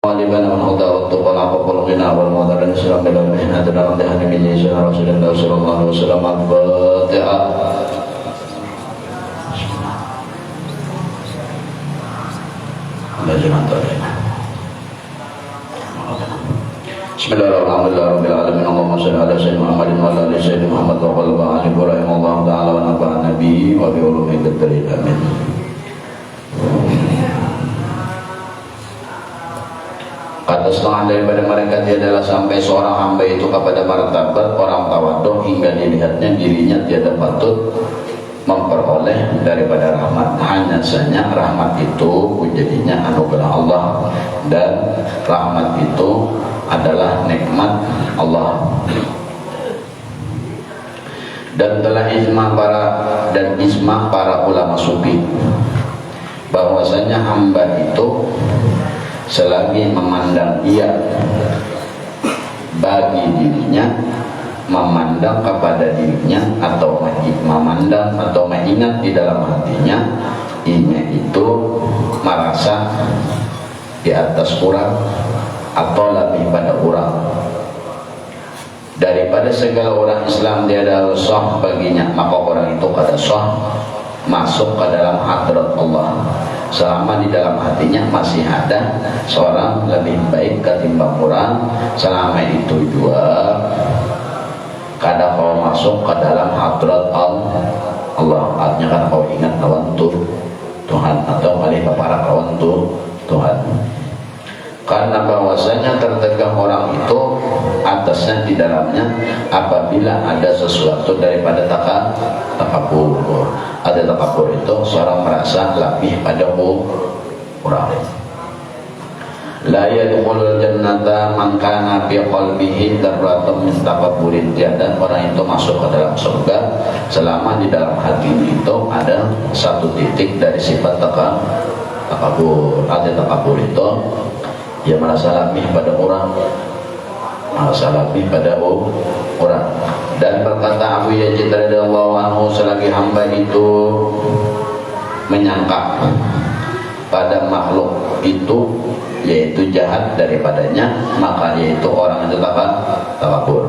Waliban al-huda wa tuqal aqwal ghina wal madarin salam bil mihnat dalam dahani min Rasulullah sallallahu alaihi wasallam al-Fatihah. Bismillahirrahmanirrahim. Allahumma shalli ala sayyidina Muhammadin wa ala ali sayyidina Muhammad wa ala ali Ibrahim. Allahu ta'ala wa nafa'ana nabi wa bi ulumi dzikri. Amin. Kata setengah daripada mereka tiadalah sampai seorang hamba itu kepada martabat orang tawadhu hingga dilihatnya dirinya tiada patut memperoleh daripada rahmat. Hanya saja rahmat itu jadinya anugerah Allah, dan rahmat itu adalah nikmat Allah. Dan telah ijma para ulama sufi bahwasanya hamba itu selagi memandang ia bagi dirinya, memandang kepada dirinya, atau memandang atau mengingat di dalam hatinya, inya itu merasa di atas orang atau lebih pada orang daripada segala orang Islam, dia adalah sah baginya, maka orang itu kada sah masuk ke dalam hadrat Allah selama di dalam hatinya masih ada seorang lebih baik ketimbang orang. Selama itu juga kada kau masuk ke dalam hadrat Allah. Artinya kan kau ingat kawan Tuhan, atau kali para kawan Tuhan. Karena bahwasanya tertegak orang itu atasnya di dalamnya apabila ada sesuatu daripada takabur. Ada takabur itu seorang merasa lebih pada orang. La yadkhulul jannata man kana fi qalbihi darratun min takabburin. Tiada orang itu masuk ke dalam surga selama di dalam hati itu ada satu titik dari sifat takabur. Ada takabur itu dia merasa lebih pada orang, merasa lebih pada orang. Dan berkata Abu Yazid radhiyallahu anhu, selagi hamba itu menyangka pada makhluk itu yaitu jahat daripadanya, maka yaitu orang itu takabur.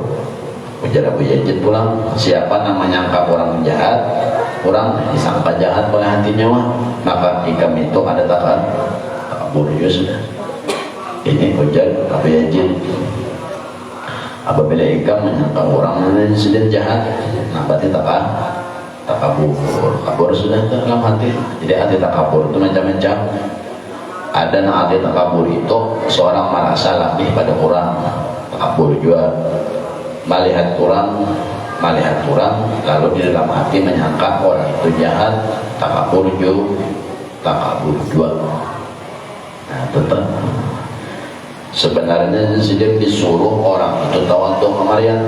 Ujar Abu Yazid pulang, siapa yang menyangka orang jahat, orang disangka jahat oleh hatinya, maka ikam itu ada takabur. Ya sudah. Ini ujar Abu Yazid, apabila ikam menyangka orang lain sudah jahat, nah berarti takabur. Kabur sudah dalam hati. Jadi hati takabur itu macam-macam. Ada hati takabur itu seorang merasa lebih pada orang. Takabur juga melihat orang lalu di dalam hati menyangka orang itu jahat, takabur juga. Nah, tetap sebenarnya sedang disuruh orang itu tawadhu kemarian.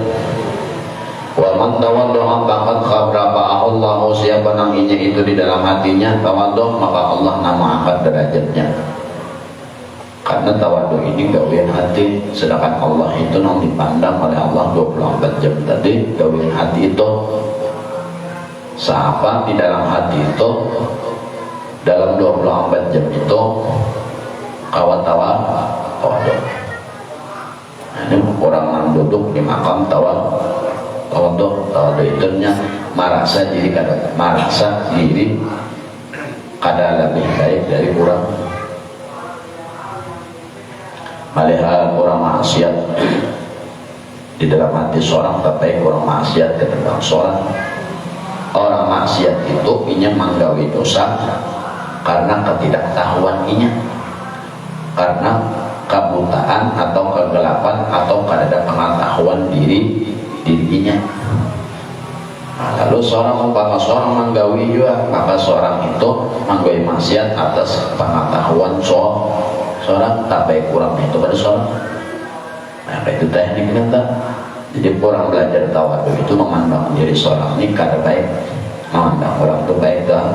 Wa man tawadhu faqad khabra Allah, siapa nanginya itu di dalam hatinya tawadhu, maka Allah nama angkat derajatnya. Karena tawadhu ini gawean hati, sedangkan Allah itu yang dipandang oleh Allah 24 jam tadi. Gawean hati itu siapa di dalam hati itu dalam 24 jam itu kawan tawadhu. Ini orang yang duduk di makam tawadhu itu merasa diri kada lebih baik dari orang. Melihat orang maksiat di dalam hati seorang terbaik orang maksiat ketimbang seorang. Orang maksiat itu inya menggawi dosa karena ketidaktahuan inya, karena kebutaan atau kegelapan atau kada pengetahuan dirinya. Nah, lalu seorang menggawi juga, maka seorang itu menggawi maksiat atas pengetahuan seorang, tak baik kurang itu pada seorang. Nah, itu teknik kita. Jadi orang belajar tawadhu itu memandang diri seorang ini kada baik, memandang orang itu baik dah.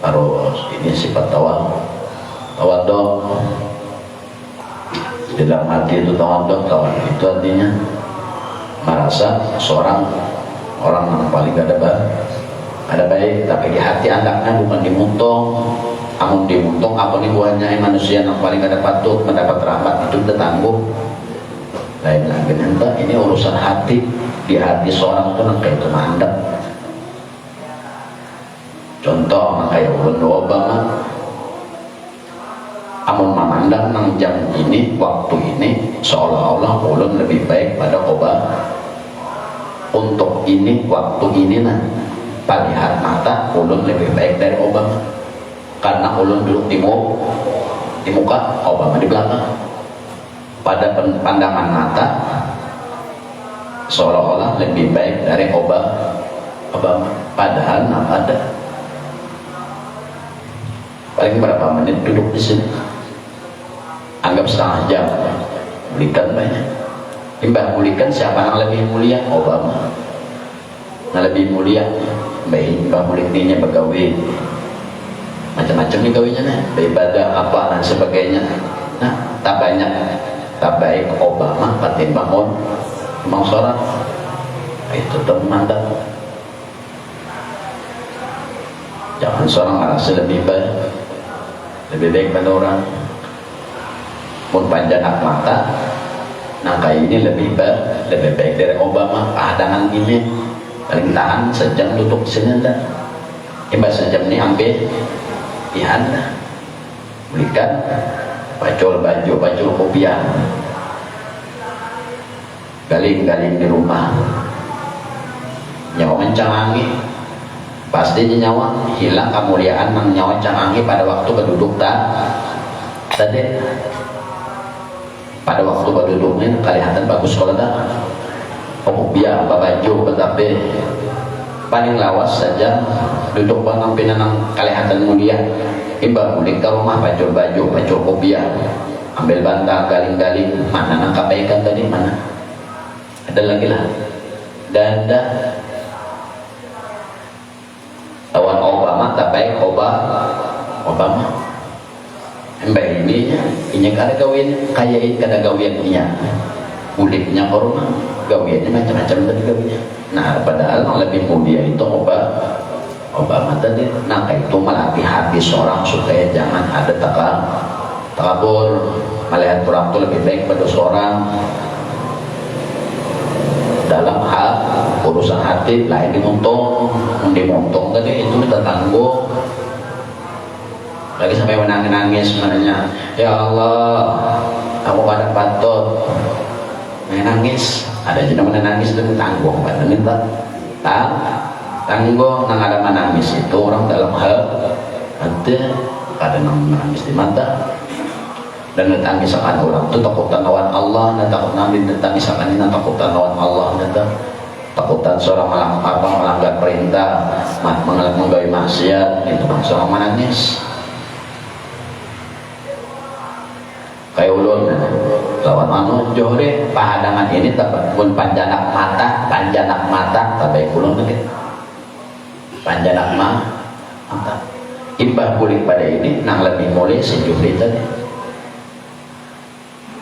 Harus ini sifat tawadhu. Di dalam hati itu tawadhu itu artinya merasa seorang orang yang paling ada baik, tapi di hati andaknya bukan dimuntung. Amun dimuntung apa nih buahnya manusia yang paling ada patut mendapat rahmat kita tangguh lain lagi entah ini urusan hati. Di hati seorang itu kayak itu mandek. Contoh kayak ulun Obama amun memandang nang jam ini waktu ini seolah-olah ulun lebih baik pada Obama. Untuk ini waktu ini nah palihat mata ulun lebih baik dari Obama karena ulun duduk di muka, Obama di belakang. Pada pandangan mata seolah-olah lebih baik dari Obama, padahal nggak ada. Paling berapa menit duduk di sini? Anggap setengah jam. Bulikan banyak. Imbah bulikan siapa yang lebih mulia? Obama. Yang lebih mulia, baik imbah buliknya begawi, macam-macam nih gawinya nih, beribadah apa dan sebagainya. Nah, tak banyak, tak baik Obama patin bangun. Memang seorang itu termandang. Jangan seorang merasa lebih baik pada orang. Pun panjang mata, nangka ini lebih baik dari Obama. Padangan ini paling tahan sejam duduk sini dah. Imbas sejam ini ambil ihan dah. Belikan baju kopiah. Galing-galing di rumah, nyawa mencangangi, pasti nyawa hilang kemuliaan nang nyawa cangangi pada waktu berduduk tadi. Pada waktu berduduknya kelihatan bagus kalau dah kopiah baju, tetapi paling lawas saja duduk bangang pinanang kelihatan mulia. Imbah balik ke rumah baju kopiah, ambil bantal galing-galing, mana nang kebaikan tadi mana? Ada lagi lah dada lawan Obama tak baik Obama mbak ini kada gawin kayain kada gawiannya kulitnya corona gawiannya macam-macam tadi gawiannya. Nah padahal yang lebih mulia itu Obama tadi. Nah itu melatih hati seorang supaya jangan ada takabur, melihat orang itu lebih baik pada seorang dalam hal urusan hati. Lain dimontung tadi itu minta tangguh lagi sampai menangis sebenarnya. Ya Allah, aku pada patut menangis. Ada juga menangis itu tangguh, pada minta tangguh. Nang ada menangis itu orang dalam hal ada nang menangis di mata. Dan netangis akan orang itu takutan lawan Allah, dan takut nabi netangis akan ini takutan lawan Allah, dan takutan seorang melanggar perintah, menggawe maksiat, itu kan seorang menangis. Kayak ulun lawan johre pahadangan ini pun panjanak mata tapi ulun lagi panjanak mata imbah kulit pada ini nang lebih mulia sejumlah tadi.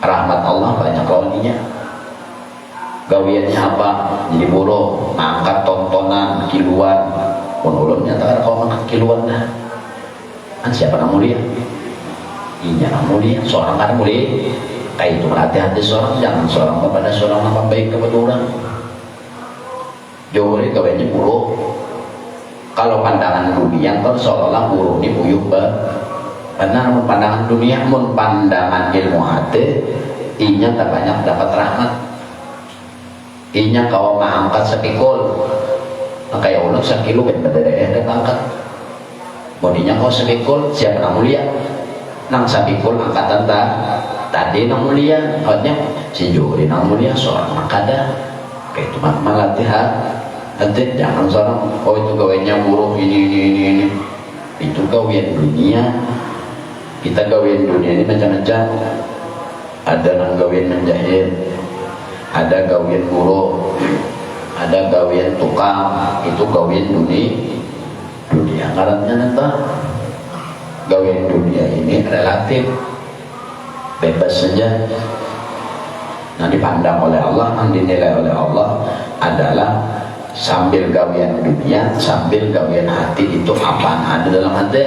Rahmat Allah banyak kawannya. Gawiannya apa? Jadi buruh, ngangkat tontonan kiluan. Pun ulunnya tak ada kau ngangkat kiluan dah. Kan siapa yang mulia? Inya yang mulia, seorang kan mulia. Kayak itu melatih hati seorang, jangan seorang kepada seorang yang baik kepada orang. Jauh dari gawiannya buruh. Kalau pandangan dunia kan seolah-olah buruh ini buyuk benar pandangan dunia, mun pandangan ilmu hati inya tak banyak dapat rahmat. Inya kau mengangkat sepikul kayak ulun sekilo berbeda dan angkat bodinya kau sepikul siapa yang mulia nang sepikul angkatan tadi yang mulia hanya si juri yang mulia seorang makada kayak itu melatih hati. Jangan seorang itu gawainya buruh ini itu gawian dunia. Kita gawian dunia ini macam-macam. Ada yang gawian menjahit, ada gawian buruh, ada gawian tukang. Itu gawian dunia. Karena nanti gawian dunia ini relatif bebas saja. Nah dipandang oleh Allah, yang dinilai oleh Allah adalah sambil gawian dunia, sambil gawian hati itu apa ada dalam hati.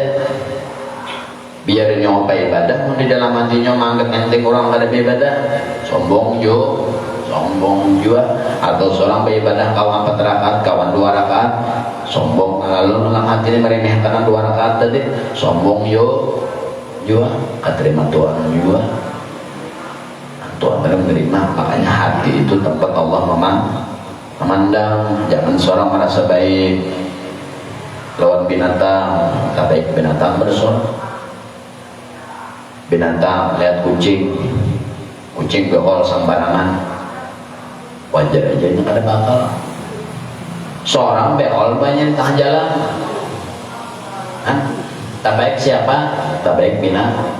biar nyoba ibadah di dalam hatinya menganggap enteng orang pada ibadah, sombong juga. Atau seorang beribadah kawan 4 rakaat, kawan 2 rakaat, sombong. Lalu dalam hati ini meremehkan 2 rakaat tadi, sombong juga. Keterima Tuhan juga, Tuhan menerima. Makanya hati itu tempat Allah memandang. Jangan seorang merasa baik lawan binatang, tak baik binatang bersorak. Binatang lihat kucing beol sembarangan, wajar aja ini kada bakal. Seorang beol banyak di tengah jalan, tak baik siapa? Tak baik binatang.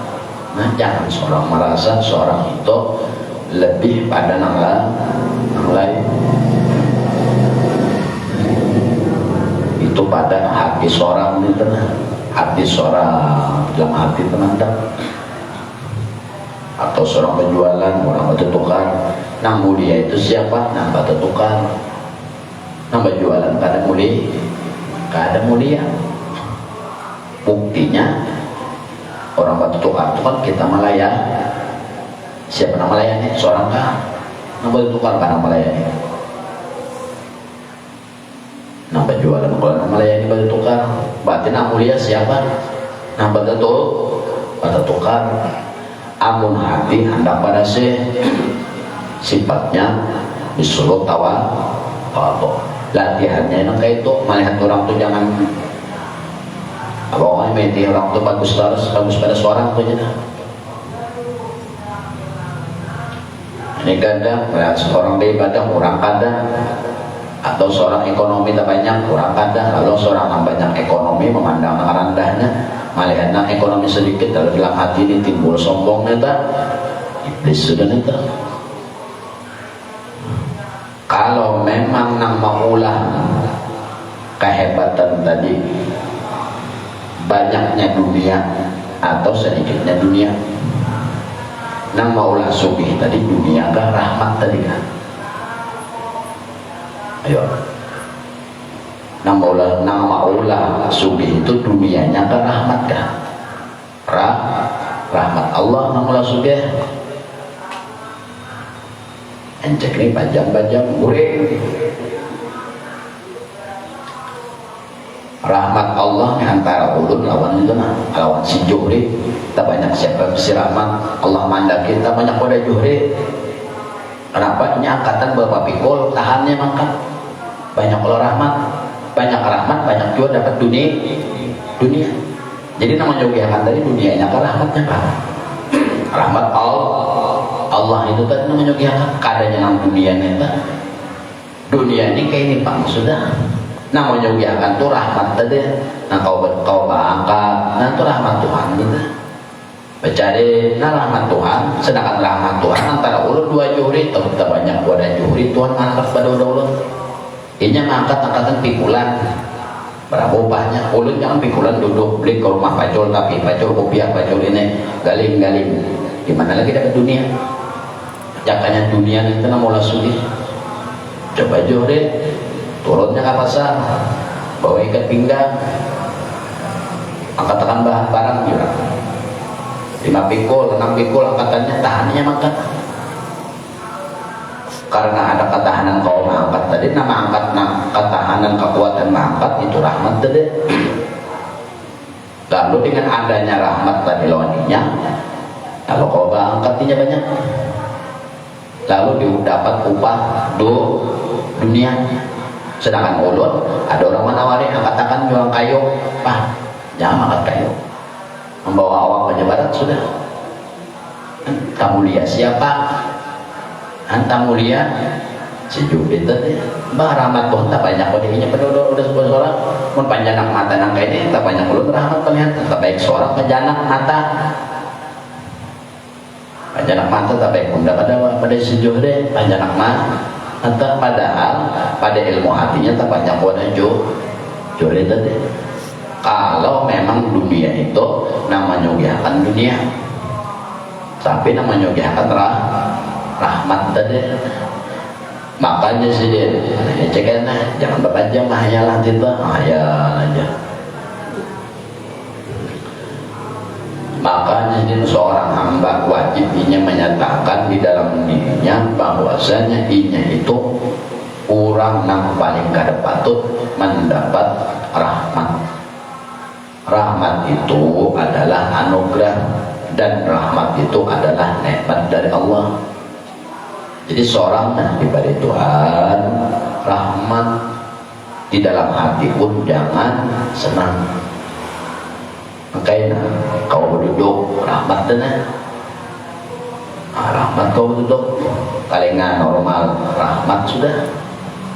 Nah, jangan seorang merasa seorang itu lebih pada yang lain. Itu pada hati seorang itu, hati seorang dalam hati teman-teman. Atau seorang penjualan, orang bertukar, nang mulia itu siapa? Nang bertukar, nang berjualan kada mulia. Buktinya orang bertukar itu kan kita melayani. Siapa yang melayani? Seorang kan nang bertukar kan melayani. Nang berjualan kalau nang melayani bertukar, berarti nang mulia siapa? Nang bertukar. Amun hati hendak pada sifatnya disuruh tawadhu. Latihannya yang kayak itu, melihat orang tuh jangan orang meti orang tuh bagus pada seorang tuh aja. Ini kadang melihat seorang beribadah orang kadang, atau seorang ekonomi tak banyak orang kadang, lalu seorang yang banyak ekonomi memandang rendahnya. Melihat ekonomi sedikit, lalu dalam hati ini timbul sombong neta, iblis sudah neta. Kalau memang nang maulah kehebatan tadi banyaknya dunia atau sedikitnya dunia, nang maulah sugih tadi dunia kah rahmat tadi kan? Ayo. Nang maulah sugih itu dunianya kan rahmat kan? Rahmat Allah nang maulah sugih. Encek ini panjang-panjang murid. Rahmat Allah antara ulun lawan itu lawan si Juhri. Tak banyak siapa si rahmat Allah mandaki, tak banyak pada Juhri. Kenapa? Ini angkatan bapak pikul tahannya makan. Banyak Allah rahmat. Banyak rahmat, banyak juga dapat dunia. Jadi nama jogiakan tadi dunianya kan rahmatnya kan? Rahmat Allah itu tadi nama jogiakan kadanya nang dunianya itu. Dunia ini kayak ini Pak sudah. Nama jogiakan tuh rahmat tadi. Nah kau berangkat, nah itu rahmat Tuhan gitu. Bercari nah rahmat Tuhan, sedangkan rahmat Tuhan antara ulun 2 Juhri, tak banyak ada Juhri Tuhan ngangkat pada ulun. Ini angkat-angkatan pikulan berapa upahnya? Ulun jangan pikulan duduk beli ke rumah pacul, tapi pacul kopiah, pacul ini galing gimana lagi dapat dunia? Jakanya dunia itu nama sudi. Coba Juhri turunnya ke pasar, bawa ikat pinggang, angkatan barang juga 5 pikul, 6 pikul angkatannya tahannya makan. Karena ada ketahanan kau mengangkat tadi, nama angkat ketahanan kekuatan mengangkat itu rahmat tadi. Lalu dengan adanya rahmat tadi lawaninya, lalu kau angkatnya banyak, lalu dapat upah dunia. Sedangkan ulun ada orang menawarin katakan jual kayu, Pak jangan angkat kayu, membawa awak penyebaran sudah. Kamu lihat siapa? Anta mulia sejuk itu bah rahmat Tuhan tak banyak kodenya penduduk udah sebuah seorang pun panjanak mata nang ini tak banyak ulun rahmat terlihat tak baik seorang panjanak mata tak baik pun pada sejuk deh panjanak mata padahal pada ilmu hatinya tak banyak kodenya juri itu deh. Kalau memang dunia itu namanya nyogiakan dunia, tapi namanya nyogiakan rahmat tadi. Makanya sih dia cekan jangan berpanjang hayalan kita, hayal aja. Makanya jadi seorang hamba wajib inya menyatakan di dalam dirinya bahwasanya inya itu orang yang paling kada patut mendapat rahmat. Rahmat itu adalah anugerah dan rahmat itu adalah nikmat dari Allah. Jadi seorang yang diberi Tuhan rahmat di dalam hati pun jangan senang. Makanya kau duduk rahmat dana, rahmat kau duduk kalengan normal rahmat sudah.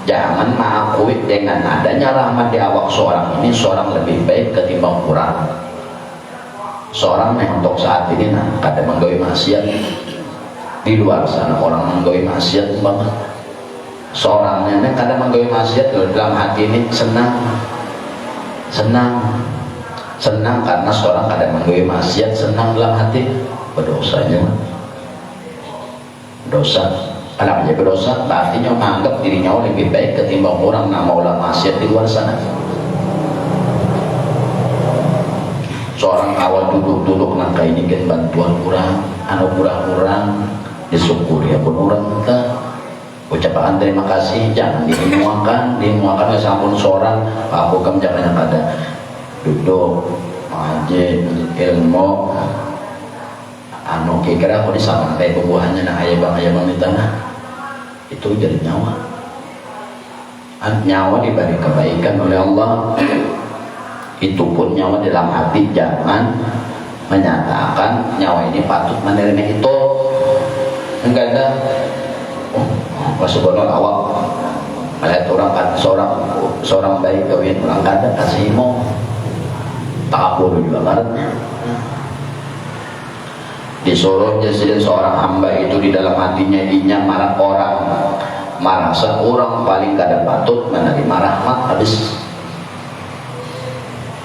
Jangan mengakui dengan adanya rahmat di awak seorang ini seorang lebih baik ketimbang kurang. Seorang yang untuk saat ini kadang menggawe maksiat, di luar sana orang menggawe maksiat banget. Seorang yang kadang menggawe maksiat dalam hati ini senang karena seorang kadang menggawe maksiat senang dalam hati berdosanya dosa. Anak aja berdosa artinya menganggap dirinya lebih baik ketimbang orang yang mau maksiat di luar sana. Seorang awal duduk nangka ini kan bantuan kurang, anugerah kurang, disyukuri ya pun orang kita ucapan terima kasih jangan dimuakan ke sampun seorang aku kamu jangan ada duduk ngaji ilmu anu kira aku disampai pembuahannya nah ayah bang di tanah itu jadi nyawa diberi kebaikan oleh Allah. Itu pun nyawa dalam hati jangan menyatakan nyawa ini patut menerima itu. Enggak ada masuk awak melihat orang kan seorang baik kawin orang kada kasih mau tak apa juga baratnya. Disuruh jadi seorang hamba itu di dalam hatinya inya marah orang, merasa orang paling kada patut menerima rahmat habis.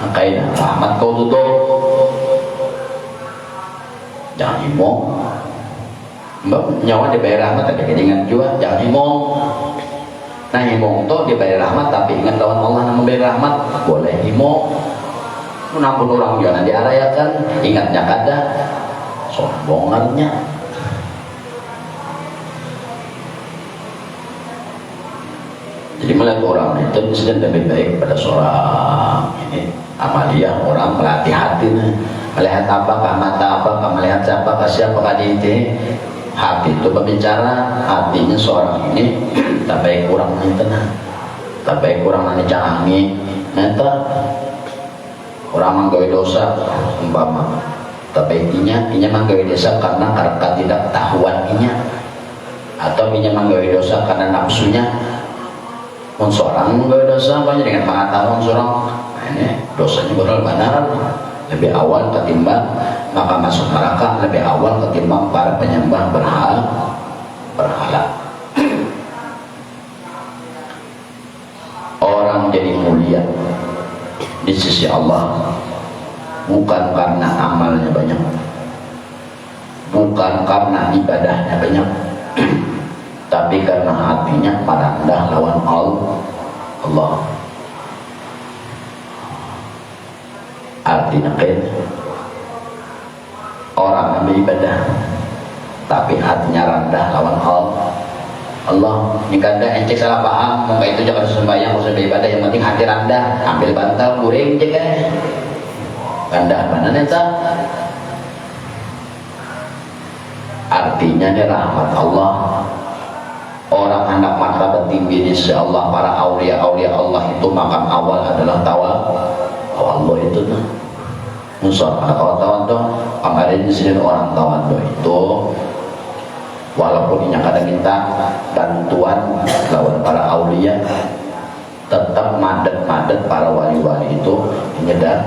Makanya rahmat kau tutup, jangan imong. Nyawa dibayar rahmat tapi ingat juga jangan imong. Nah imong itu dibayar rahmat tapi ingat lawan Allah yang memberi rahmat boleh imong. Nampun orang jangan diarayakan ingatnya kada. Sombongannya jadi melihat orang itu sedang lebih baik pada seorang ini amalia orang melatih hati melihat apakah mata apakah melihat siapakah siapakah itu hati itu berbicara hatinya seorang ini tak baik kurang tenang tak baik kurang nanti canggih neta orang menggawe dosa umpama tapi inya menggawe dosa karena tidak tahuan inya atau inya menggawe dosa karena nafsunya. Seorang menggawe dosa banyak dengan pengetahuan seorang ini dosanya betul benar lebih awal ketimbang maka masuk neraka lebih awal ketimbang para penyembah berhala. Orang jadi mulia di sisi Allah bukan karena amalnya banyak, bukan karena ibadahnya banyak, tapi karena hatinya rendah lawan Allah. Artinya kan orang yang beribadah tapi hatinya rendah lawan Allah. Ini kada encik salah paham, maka itu jangan sembahyang usah beribadah yang penting hati rendah, ambil bantal kuring jaga. Rendah mana neta? Artinya ini rahmat Allah. Orang anak martabat tinggi insya Allah para aulia Allah itu makam awal adalah Allah itu tuh. Musuh para kawan tuh kemarin disini orang tawan tuh itu walaupun ini kadang minta bantuan lawan para aulia tetap madet para wali-wali itu nyedar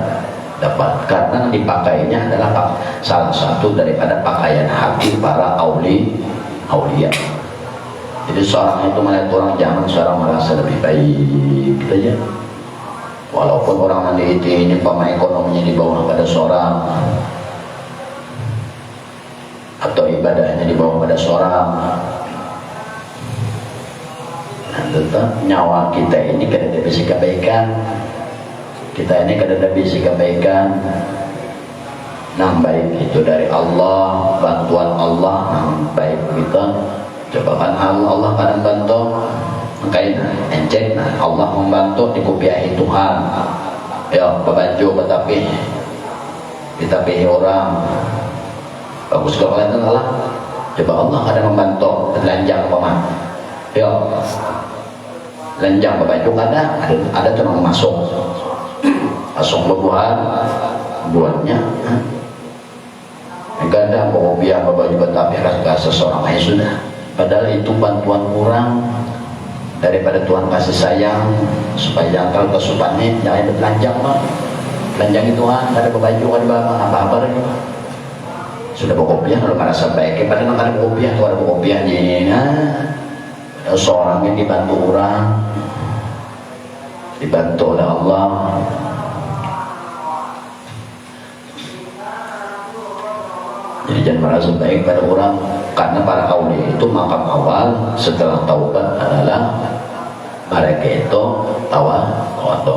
dapat karena dipakainya adalah salah satu daripada pakaian hati para aulia. Jadi seorang itu melihat orang jangan seorang merasa lebih baik gitu aja. Walaupun orang nanti ini pemain ekonominya di bawah pada seorang atau ibadahnya di bawah pada seorang, nah, tetap nyawa kita ini kada ada bisi kebaikan. Kita ini kada ada bisi kebaikan. nang baik itu dari Allah, bantuan Allah nang baik kita. Coba kan Allah kadang bantu kain encet, nah Allah membantu dikupiahi Tuhan ya berbaju tetapi ditapihi orang bagus kalau kalian Allah. Coba Allah kadang membantu telanjang paman ya lenjang berbaju ada tuh yang masuk buatnya enggak ada biar berbaju tetapi rasa seseorang yang sudah, padahal itu bantuan kurang daripada Tuhan kasih sayang supaya jangan kesupannya jangan bertelanjang mah telanjang itu ada baju ada apa-apa lagi sudah berkopiah kalau merasa baik padahal ada berkopiah tuh ada berkopiahnya seorang yang dibantu orang dibantu oleh Allah. Jadi jangan merasa baik pada orang, karena para aulia itu makam awal setelah taubat adalah mereka itu tawadhu.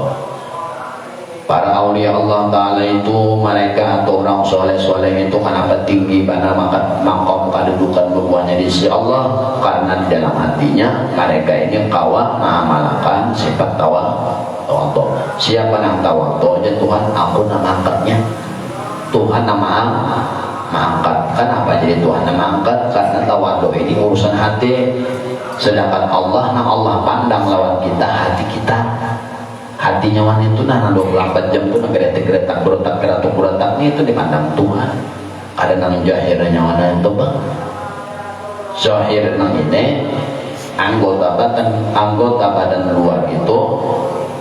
Para aulia Allah Ta'ala itu mereka atau orang soleh-soleh itu kenapa tinggi pada makam kedudukan berbuahnya di sisi Allah, karena di dalam hatinya mereka ini kawat mengamalkan sifat tawadhu. Siapa yang tawadhu aja Tuhan aku nama angkatnya, Tuhan nama mengangkat. Kenapa jadi Tuhan nama angkat? Karena tawadhu ini urusan hati, sedangkan Allah pandang lawan kita hati kita. Hatinya wanita itu 24 jam itu geretak berotak itu dipandang Tuhan. Ada nang jahirnya wanita itu bang zahir nang ini anggota badan luar itu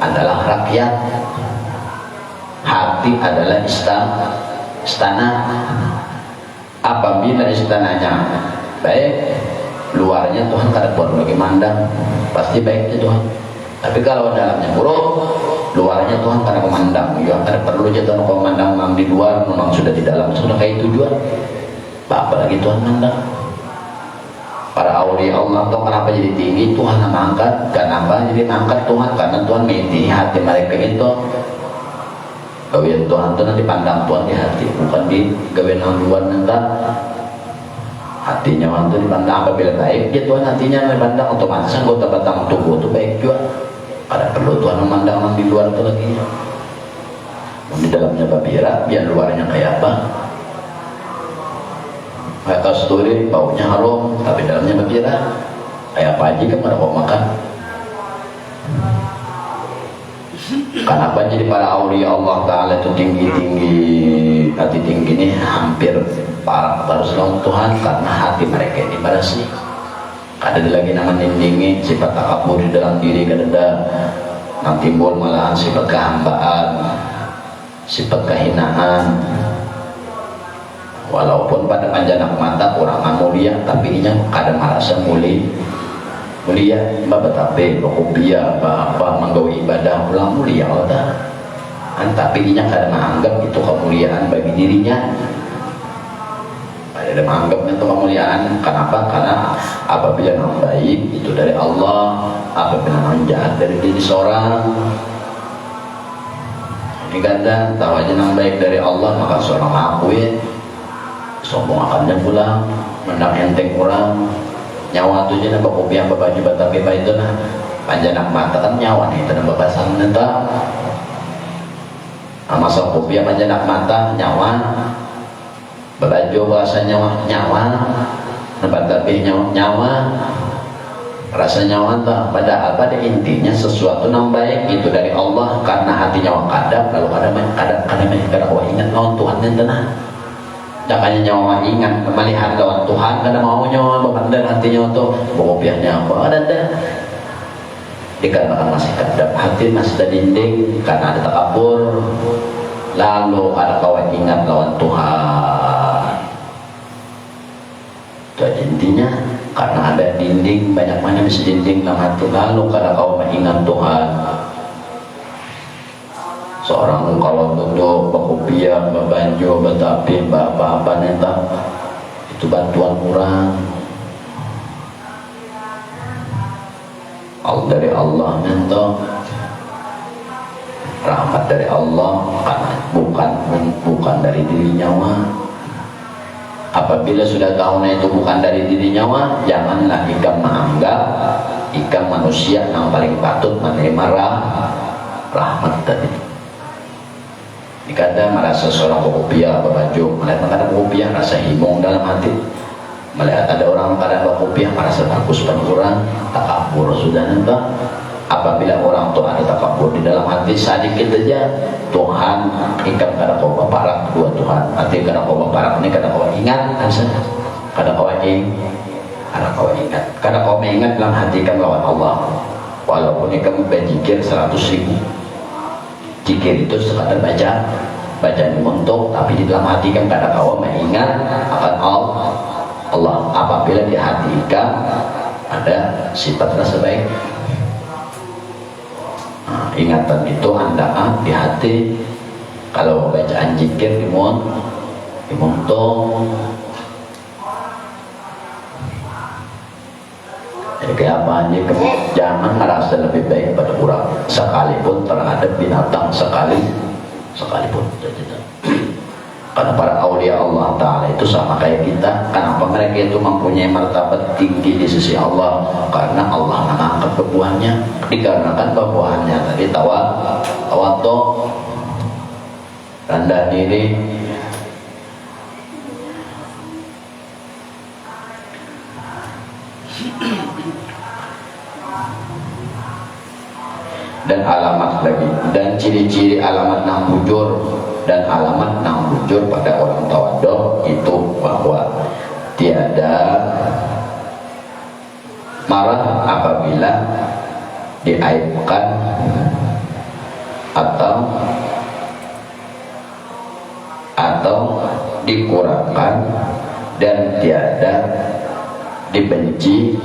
adalah rakyat, hati adalah istana. Apabila istananya baik, luarnya Tuhan kada buat lagi mandang, pasti baiknya Tuhan. Tapi kalau dalamnya buruk, luarnya Tuhan kada memandang. Ya kada perlu Tuhan kau memandang memang di luar, memang sudah di dalam sudah kayak tujuan. Apa lagi Tuhan mandang? Para aulia Allah tahu kenapa jadi tinggi Tuhan nama angkat? Kenapa jadi angkat Tuhan? Karena Tuhan mengintini hati mereka itu. Gawian Tuhan itu nanti pandang Tuhan di hati, bukan di gawian yang luar nanti. Hatinya orang itu dipandang apabila baik, dia Tuhan hatinya dipandang otomatis anggota batang tubuh itu baik juga. Ada perlu Tuhan memandang di luar itu lagi. Di dalamnya babira, biar luarnya kayak apa? Kayak kasturi, baunya harum, tapi dalamnya babira. Kayak apa aja kan pada kau makan. Kenapa jadi para aulia Allah Ta'ala itu tinggi-tinggi, hati tinggi ini hampir para Rasulullah Tuhan, karena hati mereka ini bersih. Ada lagi nama nindingi sifat takabur di dalam diri, kada nanti timbul malahan sifat kehambaan, sifat kehinaan. Walaupun pada panjang mata orang mulia, tapi ini kada merasa mulia, tapi berkopiah apa menggawi ibadah ulang mulia Allah. Tapi ini kada menganggap itu kemuliaan bagi dirinya. Ada menganggap itu kemuliaan. Kenapa? Karena apabila yang baik itu dari Allah, apabila yang jahat dari diri seorang. Ini kata tahu aja yang baik dari Allah, maka seorang mengakui sombong akannya pulang menang enteng orang. Nyawa tu je nak berkopiah berbaju tapi itu nah panjang mata kan nyawa nih itu nak pasang neta. Masa kopiah panjang mata nyawa. Berbaju bahasa nyawa nampak tapi nyawa rasa nyawa tak padahal pada intinya sesuatu yang baik itu dari Allah, karena hati nyawa kadang lalu kadang wah ingat lawan Tuhan dan tenang jangan nyawa ingat melihat lawan Tuhan kadang mau nyawa berpandang hatinya untuk berkopiahnya apa ada dikarenakan masih kadang hati masih ada dinding karena ada takabur, lalu ada kawan ingat lawan Tuhan. Jadi intinya karena ada dinding, banyak mana bisa dinding dalam hati, lalu kada kau mengingat Tuhan. Seorang kalau duduk berkopiah, berbanjo, bertapih, apa-apa neta itu bantuan kurang. Dari Allah neta rahmat dari Allah karena bukan dari diri nyawa. Apabila sudah tahu itu bukan dari diri nyawa, janganlah ikam menganggap ikam manusia yang paling patut menerima rahmat tadi. Dikata merasa seorang berkopiah berbaju, melihat kadang berkopiah rasa himong dalam hati, melihat ada orang kadang berkopiah merasa bagus penurang takabur sudah nanti. Apabila orang tu ada takabur di dalam hati sedikit saja, Tuhan ikam kadang kau baparak dua Tuhan hati kadang kau baparak ini kadang kau ingat kadang kau ingat kadang kau mengingat dalam hati kamu lawan Allah, walaupun ikam berzikir 100.000 zikir itu sekadar bacaan untuk, tapi di dalam hati kan kadang kau mengingat akan Allah. Apabila di hati ikam ada sifat rasa baik, ingatan itu anda di hati. Kalau bacaan zikir dimontok. Jadi kayak apa aja, jangan merasa lebih baik pada orang sekalipun terhadap binatang sekalipun. Karena para aulia Allah Ta'ala itu sama kayak kita. Kenapa mereka itu mempunyai martabat tinggi di sisi Allah? Karena Allah mengangkat kebuahannya, dikarenakan kebuahannya tadi tawadhu, rendah diri. Dan alamat lagi, dan ciri-ciri alamat nang bujur, dan alamat nang bujur pada orang tawadhu itu bahwa tiada marah apabila diaibkan atau dikurangkan, dan tiada dibenci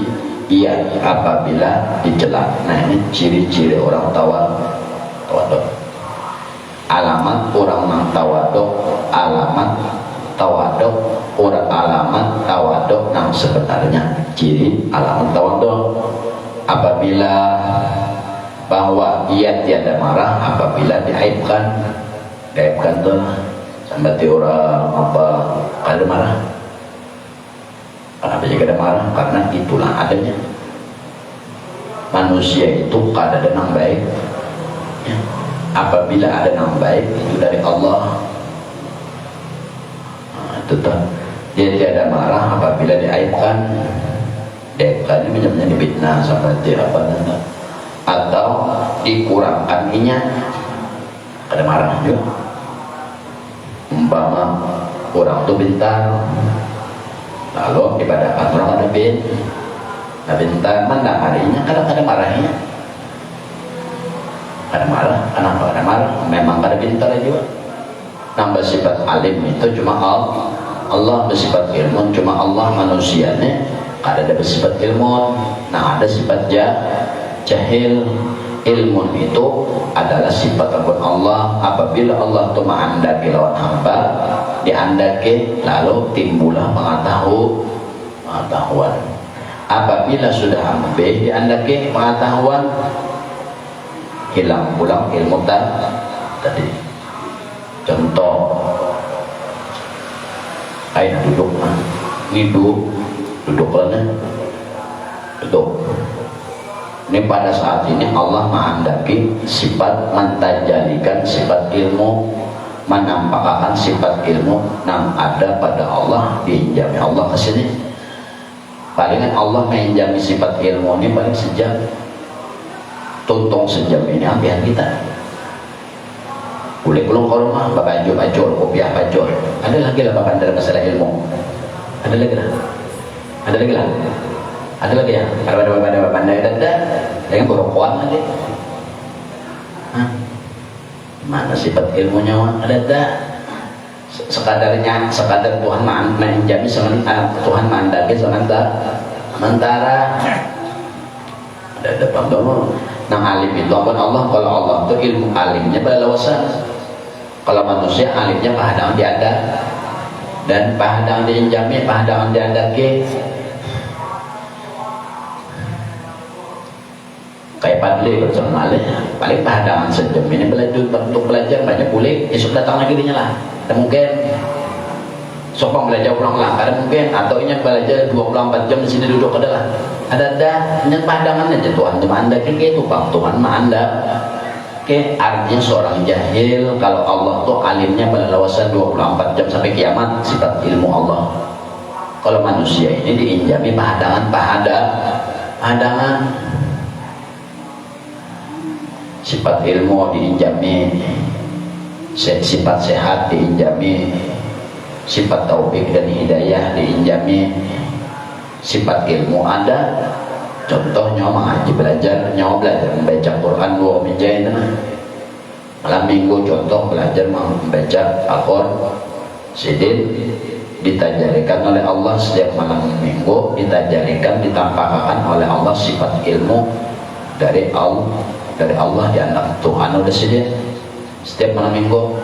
apabila dicela. Nah, ini ciri-ciri orang tawadhu. Alamat orang nang tawadhu, alamat tawadhu nang sebenarnya. Ciri alamat tawadhu apabila bahwa ia tiada marah apabila diaibkan tuh sampai orang apa kada marah. Kenapa jika ada marah? Karena itulah adanya manusia itu kada ada yang baik ya. Apabila ada yang baik itu dari Allah. Itu tuh dia tiada marah apabila diaibkan. Diaibkan ini menjadi fitnah sama apa nanti, atau dikurangkan inya ada marah juga. Umpama orang itu bintang, lalu dipadakan orang ada bintang mana harinya kadang-kadang marahnya, ada marah. Kenapa ada marah? Memang ada bintang juga. Nambah sifat alim itu cuma Allah, bersifat ilmu cuma Allah, manusianya kada ada bersifat ilmu. Nah, ada sifat jahil. Ilmu itu adalah sifat Allah. Apabila Allah itu menghendaki lawan hamba, dihendaki lalu timbullah pengetahuan. Apabila sudah habis dihendaki pengetahuan, hilang pulang ilmu tadi. Contoh, ayo duduk, duduk. Ini pada saat ini Allah menghendaki sifat mentajalikan sifat ilmu, menampakkan sifat ilmu yang ada pada Allah, diinjami Allah ke sini. Palingan Allah menginjami sifat ilmu ini paling sejam, tuntung sejam ini ambihan kita. Boleh pulang ke rumah, bacol, kopiah bacol. Ada lagi lah bahkan dalam masalah ilmu. Ada lagi lah. Ada lagi ya, pada pandai dada dengan berokokan lagi. Mana sifat ilmunya ada sekadar Tuhan menjami Tuhan mandaki sementara ada panggung. Nang alim itu apa Allah? Kalau Allah itu ilmu alimnya balawasan. Kalau manusia alimnya pahadangan diada dan pahadangan diinjami, pahadangan diandaki. kayak padli bersama malih paling padangan sejam ini belajar untuk belajar banyak boleh esok datang lagi dia lah mungkin sopang belajar pulang lah kadang mungkin atau ini belajar 24 jam di sini duduk adalah ada ini padangan aja Tuhan cuma anda kan kayak tukang Tuhan mah anda ke artinya seorang jahil kalau Allah tuh alimnya berlawasan 24 jam sampai kiamat sifat ilmu Allah. Kalau manusia ini diinjami padangan sifat ilmu diinjami, sifat sehat diinjami, sifat taufik dan hidayah diinjami, sifat ilmu ada. Contohnya mengaji belajar membaca Quran 2 menjadi malam minggu contoh belajar membaca Al-Qur'an sidin ditajarikan oleh Allah setiap malam minggu ditampakkan oleh Allah sifat ilmu dari Allah di anak Tuhan udah sidin setiap malam minggu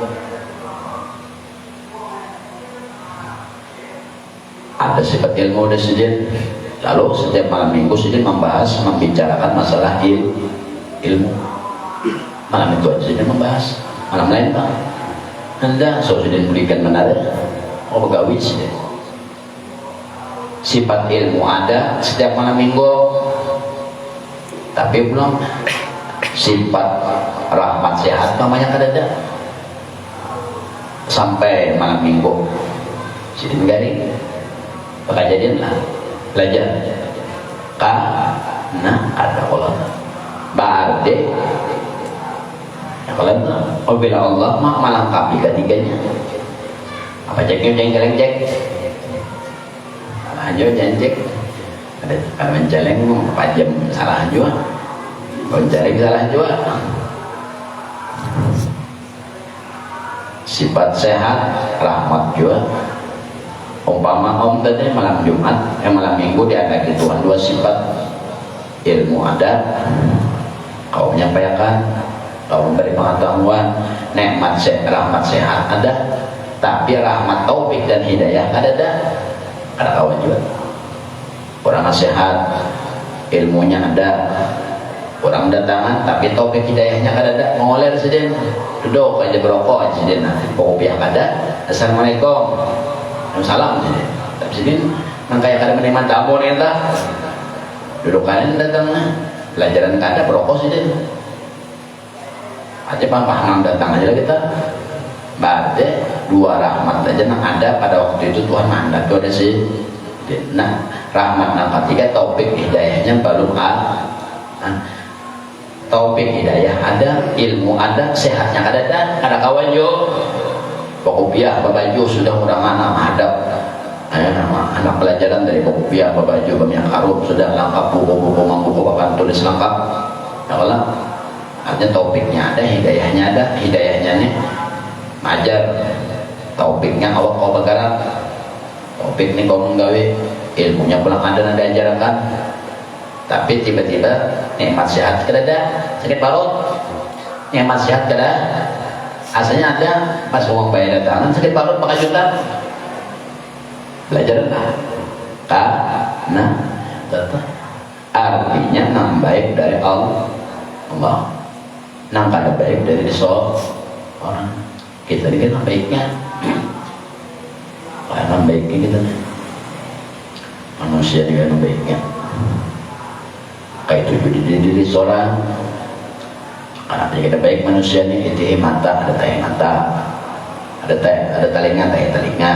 ada sifat ilmu udah sidin. Lalu setiap malam minggu sudah membicarakan masalah ilmu. Malam itu aja sudah membahas. Malam lain Pak, Anda sudah memberikan menarik. Pegawai sudah. Sifat ilmu ada setiap malam minggu. Tapi belum sifat rahmat sehat namanya kadada. Sampai malam minggu. Sudah garing. Maka jadian lah. Belajar karena ada Allah berarti kalau bila Allah melengkapi ketiganya apa ceknya jangan cek salah aja jangan cek ada kalau menceleng apa jam salah juga menceleng salah juga sifat sehat rahmat juga umpama tadi malam Jumat malam Minggu diadaki Tuhan dua sifat ilmu ada kau menyampaikan kau memberi pengetahuan nikmat rahmat sehat ada tapi rahmat taufik dan hidayah ada kawan juga orang sehat ilmunya ada orang datangan tapi taufik hidayahnya ada mengoler saja duduk aja berokok aja kopi ada assalamualaikum salam jadi tapi sini kayak kada menerima tamu nih entah duduk kalian datang pelajaran kada berokok sih aja paham datang aja lah kita berarti dua rahmat aja yang ada pada waktu itu Tuhan mandat itu ada sih nah rahmat yang ketiga taufik hidayahnya belum taufik hidayah ada ilmu ada sehatnya ada kawan jo Kopiah babaju sudah orang anak hadap anak pelajaran dari kopiah babaju bamiak karub sudah lengkap buku papan tulis lengkap ya Allah artinya topiknya ada hidayahnya nih majar topiknya awak kau bergerak topik nih kau menggawe ilmunya pulang ada ajarkan tapi tiba-tiba nikmat sehat kada sakit parut nikmat sehat kada asalnya ada pas uang bayar datangan sakit parut pakai juta belajar karena artinya nang baik dari Allah nang kada baik dari orang kita ini kan baiknya karena baiknya kita manusia juga baiknya kayak itu diri seorang karena kita baik manusia ini itu mata ada tahi mata ada telinga tahi telinga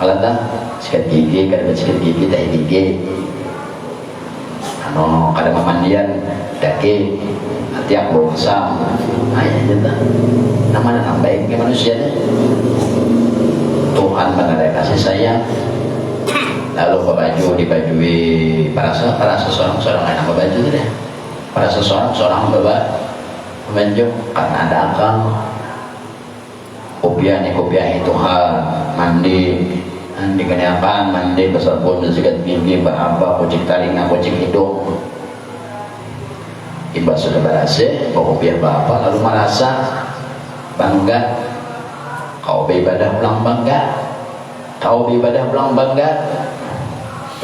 kalau tak sikat gigi kada sikat gigi tahi gigi kada memandian daki hati aku besar ayah jenta nama dan baiknya manusia ini Tuhan mengenai kasih sayang lalu baju dibajui para seseorang enak baju itu deh para seseorang membanjung karena ada akal kopiah Tuhan mandi kenyapan mandi bersabun bersikat gigi berapa kucing telinga kucing hidung iba sudah berhasil kopiah bapak lalu merasa bangga kau beribadah pulang bangga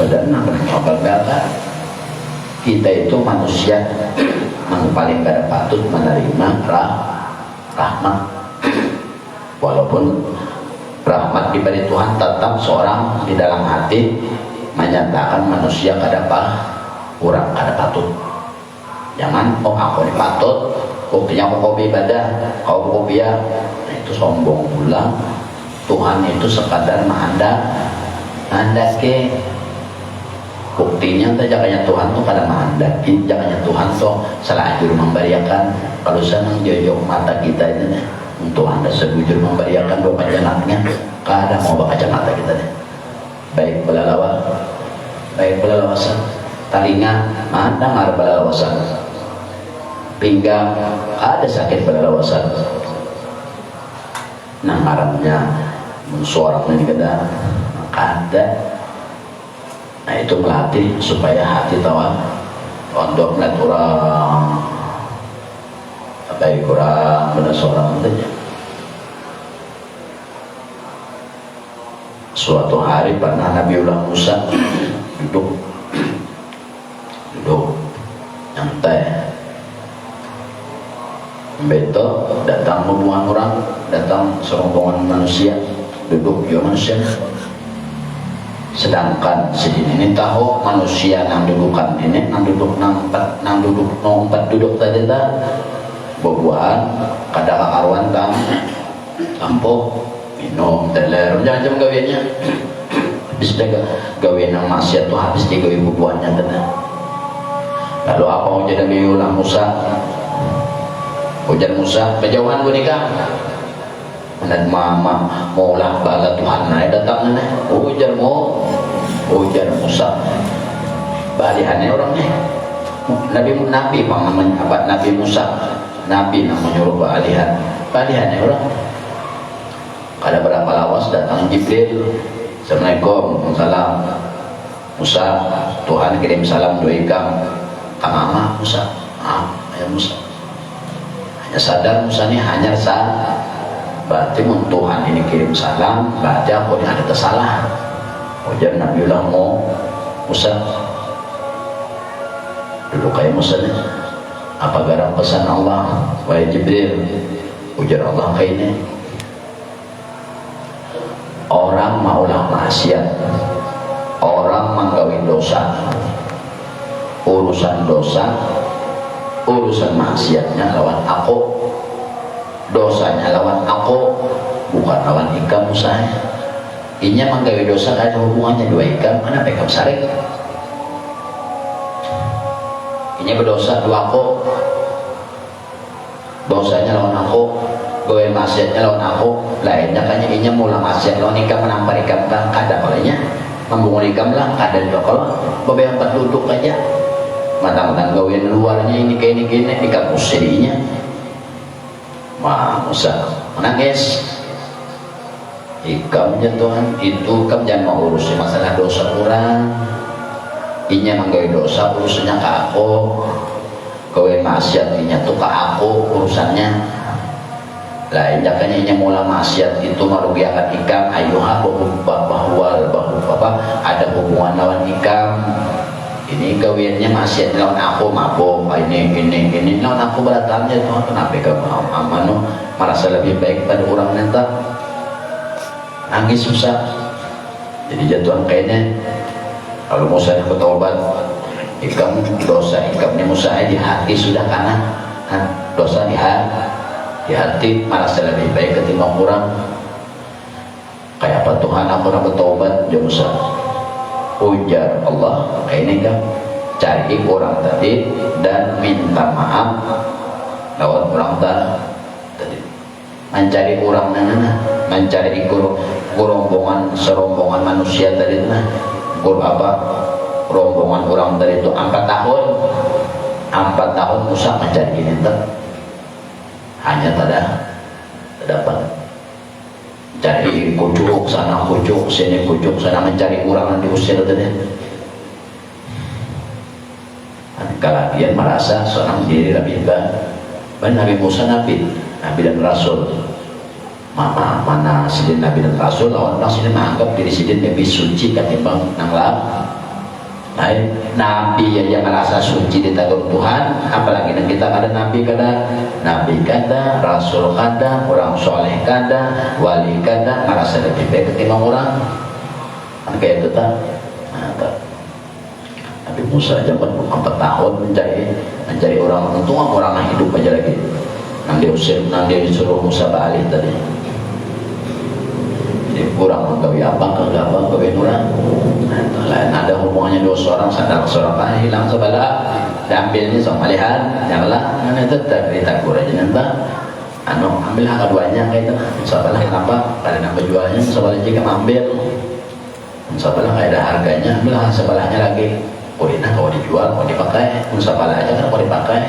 badan nak bangga kita itu manusia yang paling kada patut menerima rahmat. Walaupun rahmat diberi Tuhan, tetap seorang di dalam hati menyatakan manusia kada kurang, kada patut. Jangan aku ini patut, buktinya aku kopi ibadah, kau kopi ya, itu sombong pula. Tuhan itu sekadar menghendaki. Buktinya jangannya Tuhan tuh kada menghendaki, jangannya Tuhan tuh salah juru memberiakan. Kalau senang jojok mata kita ini, Tuhan dah sebujur memberiakan dua panjangannya, kada mau baca mata kita deh. Baik belalawasan, telinga ada ngar belalawasan, pinggang ada sakit belalawasan. Nah ngarannya suaranya ini kada. Nah itu melatih supaya hati tawa untuk melihat orang baik orang benar seorang saja. Suatu hari pernah Nabiullah Musa duduk nyantai, beto datang rombongan orang, datang serombongan manusia duduk ya manusia. Sedangkan ini tahu manusia nang dudukan ini nang duduk empat duduk tadi dah buah-buahan kada karuan tampo minum teler macam gawiannya habis gawian yang maksiat tuh habis digawi buah-buahannya tadi. Lalu apa ujian Nabiullah Musa? Ujian Musa kejauhan boneka menad mama maulah bala Tuhan naik datang nih ujar Musa balihannya orangnya Nabi paman abad Nabi Musa Nabi yang menyuruh balihannya orang ada berapa lawas datang Jibril. Assalamualaikum, salam Musa, Tuhan kirim salam dua ikam kamama Musa. Ya Musa hanya sadar Musa ini hanya berarti Tuhan ini kirim salam, berarti aku ini ada kesalahan. Ujar Nabiullah Musa duduk kayak Musa nih, apa garam pesan Allah wahai Jibril? Ujar Allah kayak ini, orang maulah maksiat, orang menggawi dosa, urusan maksiatnya lawan aku, dosanya lawan aku, bukan lawan ikam Musa. Inya menggawi dosa ada hubungannya dua ikam, mana ikam sarik. Inya berdosa dua aku, dosanya lawan aku, gawe maksiatnya lawan aku. Lainnya kanya inya mula maksiat lawan ikam, menampar ikam kan kada palanya membungun ikam lah kada juga. Kalau beberapa duduk aja matang-matang gawe luarnya ini kayak ini ikam usirinya. Wah Musa menangis, ikamnya Tuhan itu kam jangan mau urusin masalah dosa orang. Inya menggawe dosa urusannya ke aku, gawe maksiat inya tuh ke aku urusannya. Lain jakanya inya mula maksiat itu merugikan ikam, ayuha bahwal ada hubungan lawan ikam. Ini gawiannya maksiat lawan aku mabuk, ini lawan aku beratamnya Tuhan. Kenapa kamu amanu merasa lebih baik pada orang nanti? Nangis susah. Jadi jatuhan kayaknya kalau Musa yang bertobat, ikam dosa ikamnya Musa di hati sudah kanan, dosa di hati merasa lebih baik ketimbang orang. Kayak apa Tuhan aku nak bertobat ya Musa? Ujar Allah ini kan cari orang tadi dan minta maaf lewat orang tadi, mencari orang mencari serombongan manusia tadi rombongan orang tadi itu 4 tahun Musa mencari ini hanya tidak dapat. Cari kucuk sana kucuk sini kucuk sana, mencari orang yang diusir tadi. Kalagian merasa seorang diri lebih baik. Nabi Musa Nabi dan Rasul. Mana sidin Nabi dan Rasul lawan orang sidin menganggap diri sidin lebih suci ketimbang nang Nabi aja merasa suci ditegur Tuhan, apalagi kita kada nabi kada, rasul kada, orang soleh kada, wali kada, merasa lebih baik ketimbang orang. Kayak itu tak. Nabi Musa aja 4 tahun mencari orang, untung orang yang hidup aja lagi. Nanti disuruh Musa balik tadi. Jadi kurang gawe apa gawe nurang. Lain ada hubungannya 2 orang sadar seorang hilang sebelah diambilnya sama lihat janganlah itu ditegur aja nanti ambillah keduanya kayak itu sebelah kenapa karena penjualnya sebelah jika ambil sebelah kayak ada harganya ambillah sebelahnya lagi kulitnya kalau dijual kalau dipakai sebelah aja kan kalau dipakai.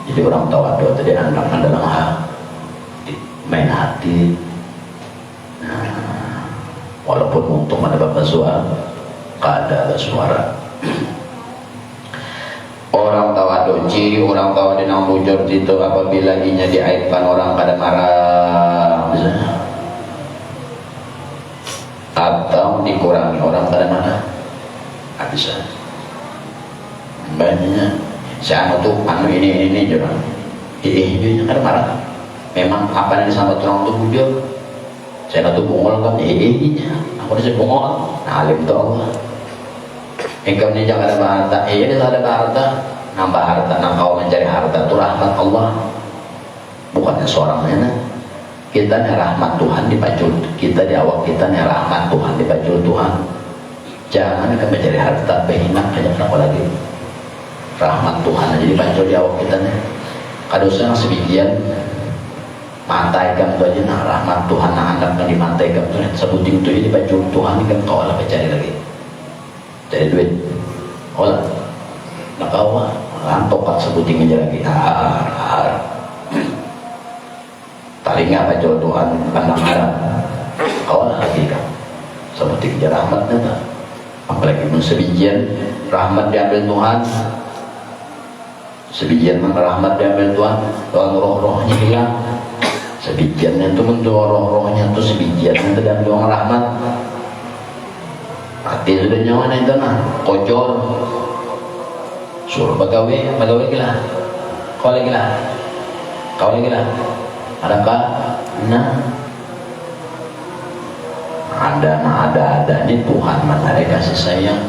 Jadi orang tawadu tadi anak dalam main hati. Walaupun untung ada bapak suara, kada ada suara. Orang tawadu, ciri orang tawadu yang bujur itu apabila inya diaibkan orang kada marah, misalnya, atau dikurangi orang kada marah, bisa. Banyak. Saya tuh ini juga, ini kada marah. Memang apa yang disambut orang itu bujur. Saya tuh bungol kan, aku disebut bungol. Nah, alim tuh Allah. Engkau ini jangan ada harta, dia ada harta, nambah harta, kau mencari harta itu rahmat Allah. Bukannya seorang mana. Kita nih rahmat Tuhan dipacul, kita di awak kita nih rahmat Tuhan dipacul Tuhan. Jangan kita mencari harta, behina banyak apa lagi. Rahmat Tuhan aja dipacul di awak kita nih. Kadosnya sebijian. Mata ikam tu aja nah rahmat Tuhan nah anda kan di mata ikam tu sebuting tu jadi baju Tuhan ikam kau lah cari lagi cari duit olah nak kau lantokat sebuting aja lagi har talinga baju Tuhan pandang harap kau lah lagi kan sebuting aja rahmatnya tak apalagi pun sebijian rahmat diambil Tuhan sebijian rahmat diambil Tuhan roh-rohnya hilang sebijiannya itu mendoa roh-rohnya itu sebijiannya itu dan doang rahmat hati sudah nyawa itu nah kocor suruh pegawai gila kau lagi lah ada apa nah ada ini Tuhan mana ada kasih sayang.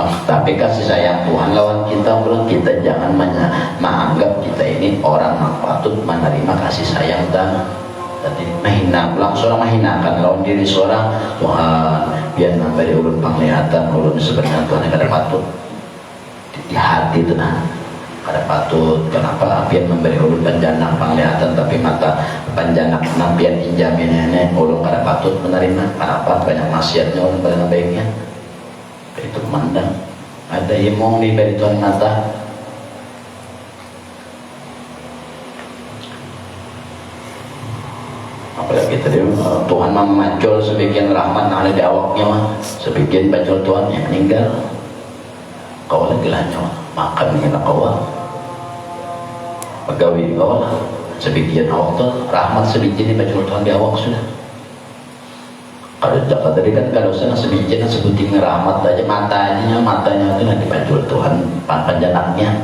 Tapi kasih sayang Tuhan lawan kita belum kita jangan menganggap kita ini orang yang patut menerima kasih sayang dan tadi mahina langsung mahinakan lawan diri seorang Tuhan biar memberi ulun penglihatan ulun sebenarnya Tuhan yang kada patut di hati itu nah kada patut kenapa biar memberi ulun panjang penglihatan tapi mata panjang biar injamin nenek ulun kada patut menerima kenapa banyak maksiatnya ulun pada baiknya itu mandang ada imong di beri Tuhan mata apalagi tadi Tuhan memacul sebagian rahmat yang ada di awaknya sebagian bacul Tuhan yang meninggal kau lagi lah nyawa makan dengan kau pegawai kau lah sebagian awak tu rahmat sebagian di bacul Tuhan di awak sudah. Kalau dapat tadi kan kalau saya sebijian sebuting rahmat aja matanya itu nanti bacul Tuhan panjanaknya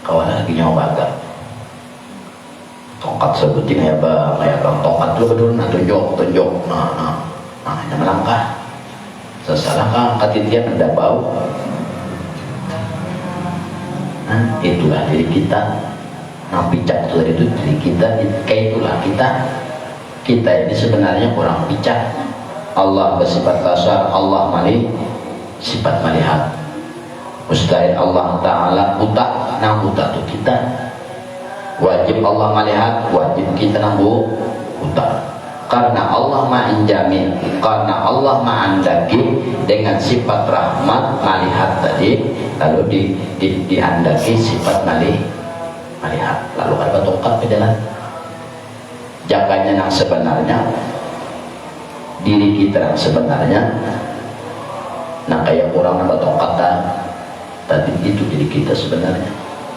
kawan lagi nyawa agak tongkat sebuting ya bang tongkat lu betul nah tunjuk nah yang melangkah sesalah kan katitian ada bau nah itulah diri kita nah picak itu diri kita kayak itulah kita ini sebenarnya kurang picak. Allah bersifat kasar, Allah sifat melihat. Mustahil Allah Ta'ala buta, nah buta itu kita. Wajib Allah melihat, wajib kita nak buta. Karena Allah ma'injami, karena Allah ma'andaki dengan sifat rahmat melihat tadi, lalu dihandaki sifat melihat. Lalu ada tongkat ke jalan. Jaganya yang sebenarnya diri kita yang sebenarnya nah kayak orang nama tongkat tadi itu diri kita sebenarnya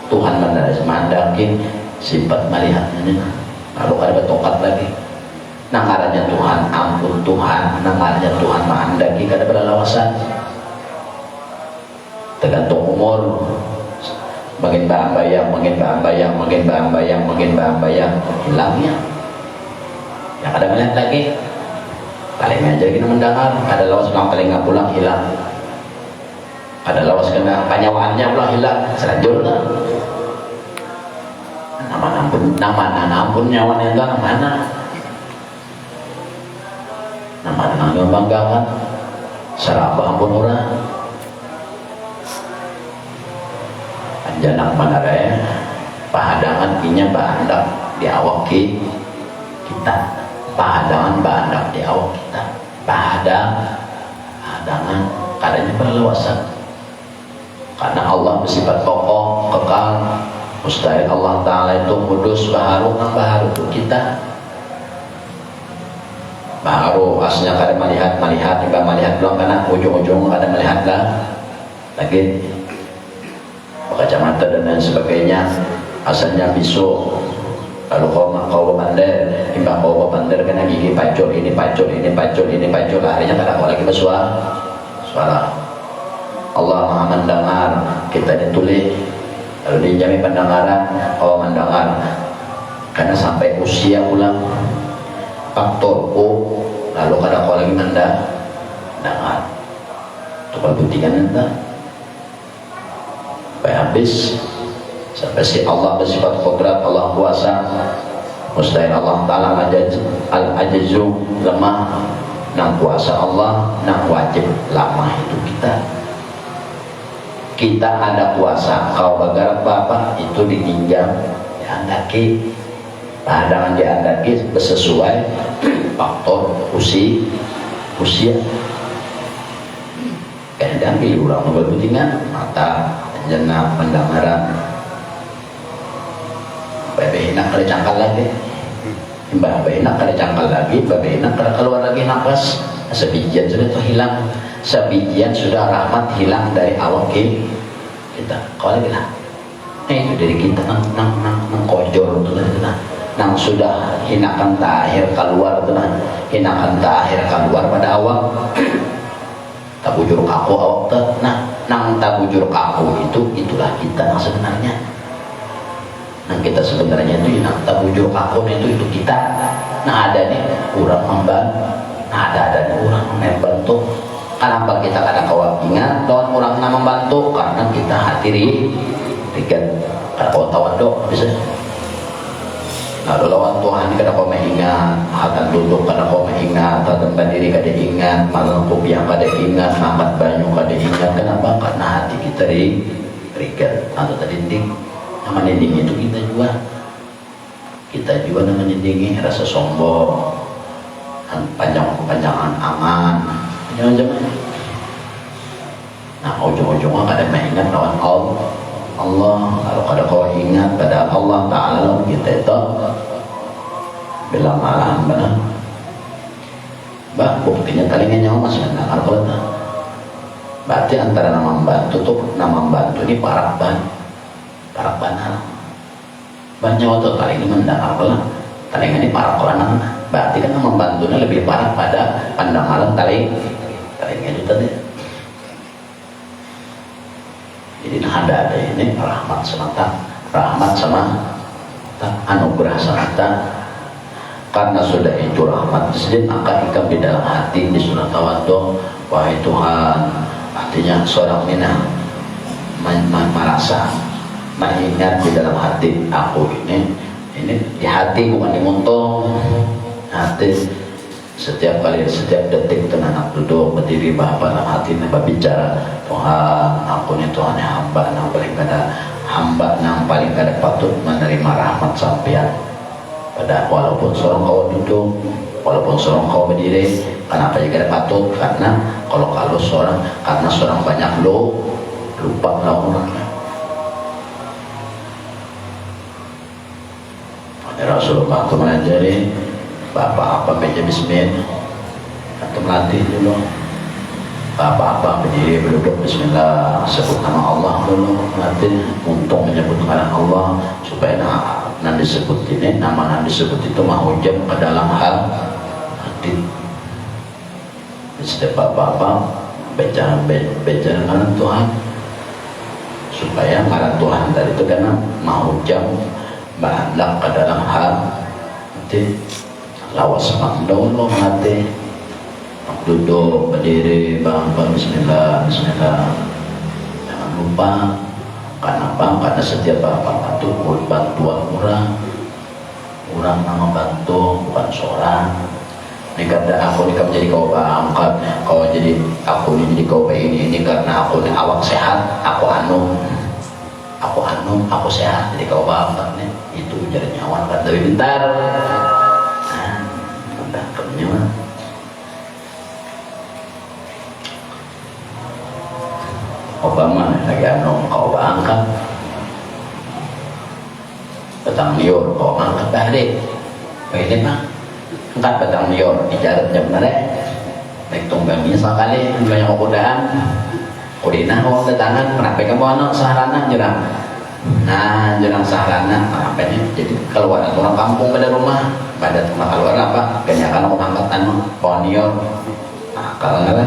Tuhan mendakin sifat melihatnya lalu ada tongkat lagi nangaranya Tuhan ampun Tuhan, nangaranya Tuhan mahandaki kada berlawasan. Tergantung umur, makin bayang hilangnya. Yang ada melihat lagi, paling aja kita mendengar, ada lawas pulang telinga pulang hilang, ada lawas kena panyawaannya pulang hilang, selanjutnya. Nama ampun nyawane itu mana? Nama nang banggakan, sarabah ampun orang. Anjanak manaraya, pahadangan inya bahandak di awak kita, pahadangan bahandak di awak kita, pahadangan kadanya berlewasan. Karena Allah bersifat kokoh, kekal, mustahil Allah Ta'ala itu kudus, baharu itu kita. Baharu aslinya kada melihat, hingga melihat belum karena ujung-ujung kada melihat lah lagi. Kacamata dan lain sebagainya, asalnya bisu, lalu kau bandar, timbang kau bandar kena gigi pacul, ini pacul, akhirnya kadang kau lagi suara. Allah Maha mendengar, kita ditulis, lalu dijamin pendengaran, kau mendengar, karena sampai usia ulang faktor lalu kadang kau lagi mendengar, itu kepentingan entah. Sampai habis, sampai si Allah bersifat kodrat, Allah kuasa, mustahil Allah Ta'ala al-ajazu, lemah, nang kuasa Allah, nang wajib lamah itu kita ada kuasa, kau bagar apa itu ditinggal diandaki, pahadangan diandaki sesuai faktor usia kadang orang berkepentingan mata jenah pendengaran enak kada cangkal lagi, enak kada cangkal lagi, enak kada keluar lagi nafas, sebijian sudah hilang, sebijian sudah rahmat hilang dari awak kita. Kalau lagi lah, itu dari kita nang kojor tu lah, nang sudah hinakan terakhir keluar tu lah, hinakan terakhir keluar pada awak. Tabujur kaku awak tuh, nang tabujur kaku itulah kita sebenarnya. Nang kita sebenarnya itu nang tabujur kaku itu kita. Nah ada nih kurang membantu, ada kurang membantu. Kenapa kita kadang kawat ingat lawan orang yang membantu? Karena kita hati rigat kada kau tahu dok bisa. Lalu lawan Tuhan kada kau mengingat, akan duduk kada kau mengingat, akan berdiri kada ingat, malam kopiah kada ingat, makan banyu kada ingat. Kenapa? Karena hati kita rigat atau terdinding. Nama dinding itu kita juga nama dindingi rasa sombong, panjangan angan, jangan-jangan. Nah ujung-ujungnya kada mengingat lawan Allah, kalau kada kau ingat pada Allah Ta'ala kita itu bilang malah benar buktinya talingnya nyawa masih mendengar kalau tak berarti antara nama membantu ini parak banar banyak waktu talingnya mendengar kalau talingnya ini parak orang berarti kan membantunya lebih parak pada pandangan talingnya itu tadi. Jadi ada ini rahmat semata, anugerah semata. Karena sudah itu rahmat saja, maka ikam di dalam hati di sunnah tawadhu, wahai Tuhan, artinya seorang minah merasa mengingat di dalam hati aku ini di hati bukan di muntung hati. Setiap detik tenang aku duduk berdiri bapak dalam hati ini berbicara Tuhan, aku ini Tuhan yang hamba yang paling kada patut menerima rahmat sampean. Pada walaupun seorang kau duduk, walaupun seorang kau berdiri, kenapa juga kada patut? Karena seorang banyak lupa orangnya. Rasulullah itu mengajari bapak apa meja bismillah atau melatih dulu bapak berdiri berduduk bismillah, sebut nama Allah dulu, melatih untuk menyebut nama Allah supaya nama disebut itu hujam ke dalam hal setiap apa-apa baca ngaran Tuhan, supaya ngaran Tuhan tadi itu karena mau jam balak ke dalam hati lawas makdolo hati duduk berdiri bangsa bismillah jangan lupa. Kenapa? Karena setiap apa itu bantuan orang nama bantu bukan seorang. Ini kata aku ini menjadi kau angkat, kau jadi aku ini jadi kau ini karena aku ini awak sehat, aku sehat jadi kau angkat nih. Itu jadi nyawa kan dari bentar. Nah, udah kenyang. Obama lagi kau angkat. Petang liur kau angkat balik. Ini mah angkat petang liur dijaret jam mana? Naik tunggangnya sekali banyak kudaan. Kudina kau ke tangan kenapa kamu anak saharana jerang? Nah jerang saharana apa nih? Jadi keluar orang kampung pada rumah pada keluar apa? Kenyakan aku angkat pohon liur. Nah kalau nggak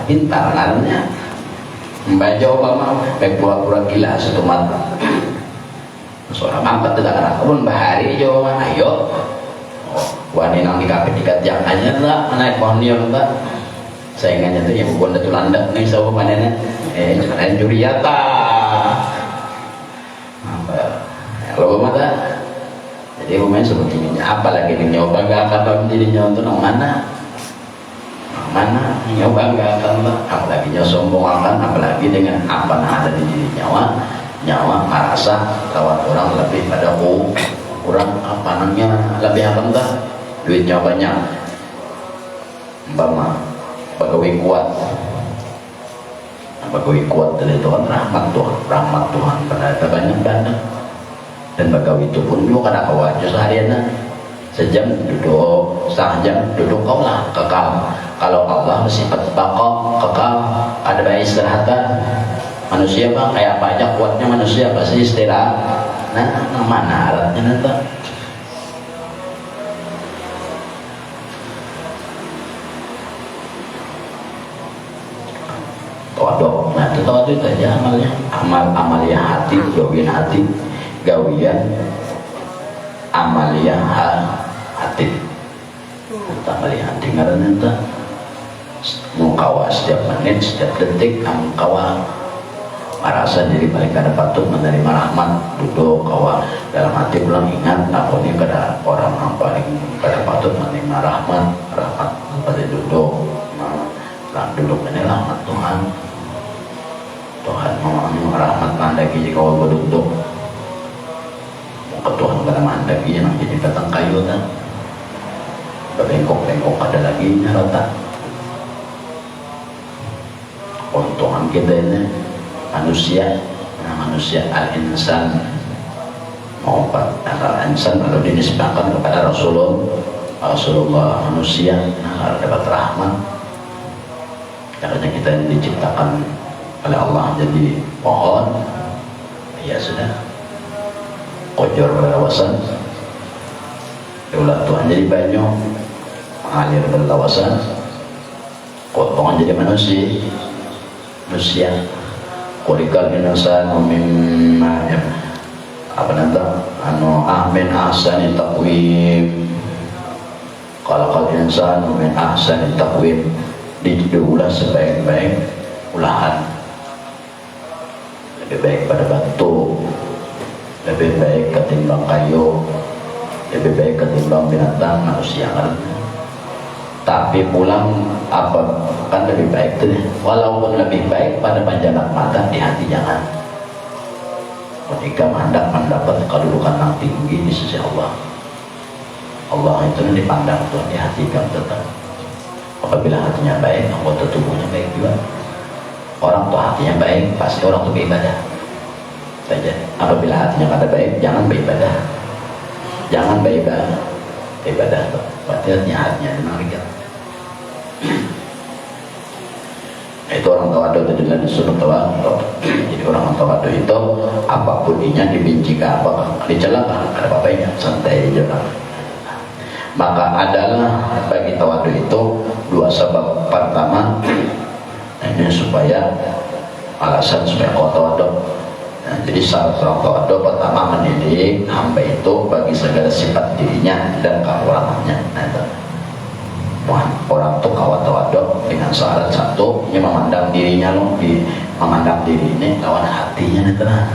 pintar ngaruhnya. Mbak Obama baik pura-pura gila satu mata. Seorang angkat tidak ada kebun bahari Jawa ayo wanita di kafe dikat yang aja lah naik pohon dia mbak saingannya tuh yang bukan itu landak nih sama panennya jangan juriata kalau mata jadi pemain sebetulnya apa lagi nih nyoba gak akan jadi nyontoh mana nyoba gak akan apalagi nyosombong akan apalagi dengan apa yang ada di diri nyawa merasa lawan orang lebih pada orang apa namanya lebih apa entah duitnya banyak umpama pegawai kuat dari Tuhan rahmat Tuhan pada ada banyak dana dan pegawai itu pun juga kada kawajar seharian sejam duduk setengah jam duduk kau lah kekal. Kalau Allah bersifat baqa kekal ada baik istirahatan. Manusia bang kayak apa aja kuatnya manusia pasti istirahat. Nah mana alatnya nanti? Todok. Nah itu todok itu aja amalnya. Amalia hati, gawian hati, gawian amalia hati. Amalia hati ngaran nanti. Mengkawa setiap menit, setiap detik, mengkawa merasa diri paling kada patut menerima rahmat duduk kawa dalam hati pulang ingat aku ini kada orang yang paling kada patut menerima rahmat pada duduk duduk ini rahmat Tuhan mau rahmat mandaki jika kau berduduk mau Tuhan kada mandaki yang jadi batang kayu kan bengkok ada lagi nyarata keuntungan kita ini manusia al-insan mau al-insan kalau dinisbahkan kepada Rasulullah manusia dapat rahmat karena kita ini diciptakan oleh Allah jadi pohon ya sudah kojor berlawasan ulah Tuhan jadi banyu mengalir berlawasan potongan jadi manusia kulikal insan mimma apa nanti min ahsani taqwim khalaqal insan min ahsani taqwim diulah sebaik-baik ulahan lebih baik pada batu lebih baik ketimbang kayu lebih baik ketimbang binatang manusia kan tapi pulang apa kan lebih baik tuh walaupun lebih baik pada panjang mata di hati jangan ketika mendapat kedudukan yang tinggi di sisi Allah itu dipandang tuh di hati kamu tetap apabila hatinya baik anggota tubuhnya baik juga orang tuh hatinya baik pasti orang tuh beribadah saja apabila hatinya kada baik jangan beribadah ibadah tuh berarti hatinya dimarikan itu orang tawadu itu dengan disuruh tawadu jadi orang tawadu itu apapun dinya dibenci ke apa dicela ada apa-apanya santai aja lah Maka adalah bagi tawadu itu dua sebab. Pertama, ini supaya alasan supaya kau tawadu. Nah, jadi syarat tawadu pertama mendidik hamba itu bagi segala sifat dirinya dan kekurangannya. Nah, itu. Orang tuh kawat tawadu dengan syarat satu, ini memandang dirinya loh, memandang diri ini lawan hatinya nih tenang.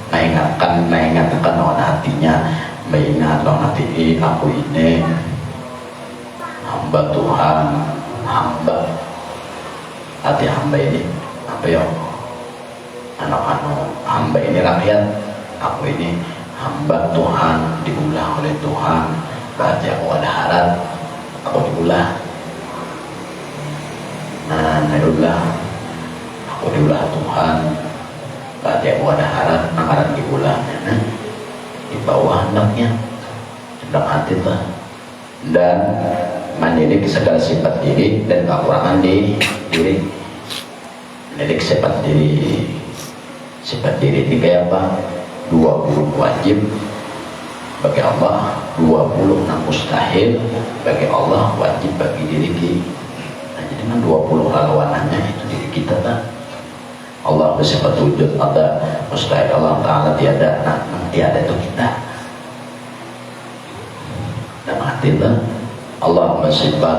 Mengingatkan lawan hatinya, mengingat lawan hati aku ini hamba Tuhan, hamba hati hamba ini apa ya, anak-anak hamba ini rakyat, aku ini hamba Tuhan, diulah oleh Tuhan, berarti aku ada harap aku diulah. Nah, aku diulah Tuhan, berarti aku ada harap diulah. Nah, di bawah hendaknya sedang hati lah, dan mendidik segala sifat diri dan kekurangan di diri. Mendidik sifat diri ini kayak apa? 20 wajib bagi Allah, 20 mustahil bagi Allah, wajib bagi diri kita. Nah, jadi kan 20 lawanannya itu diri kita kan. Allah bersifat wujud, ada mustahil Allah Ta'ala tiada. Nah, tiada itu kita. Dan hatilah Allah bersifat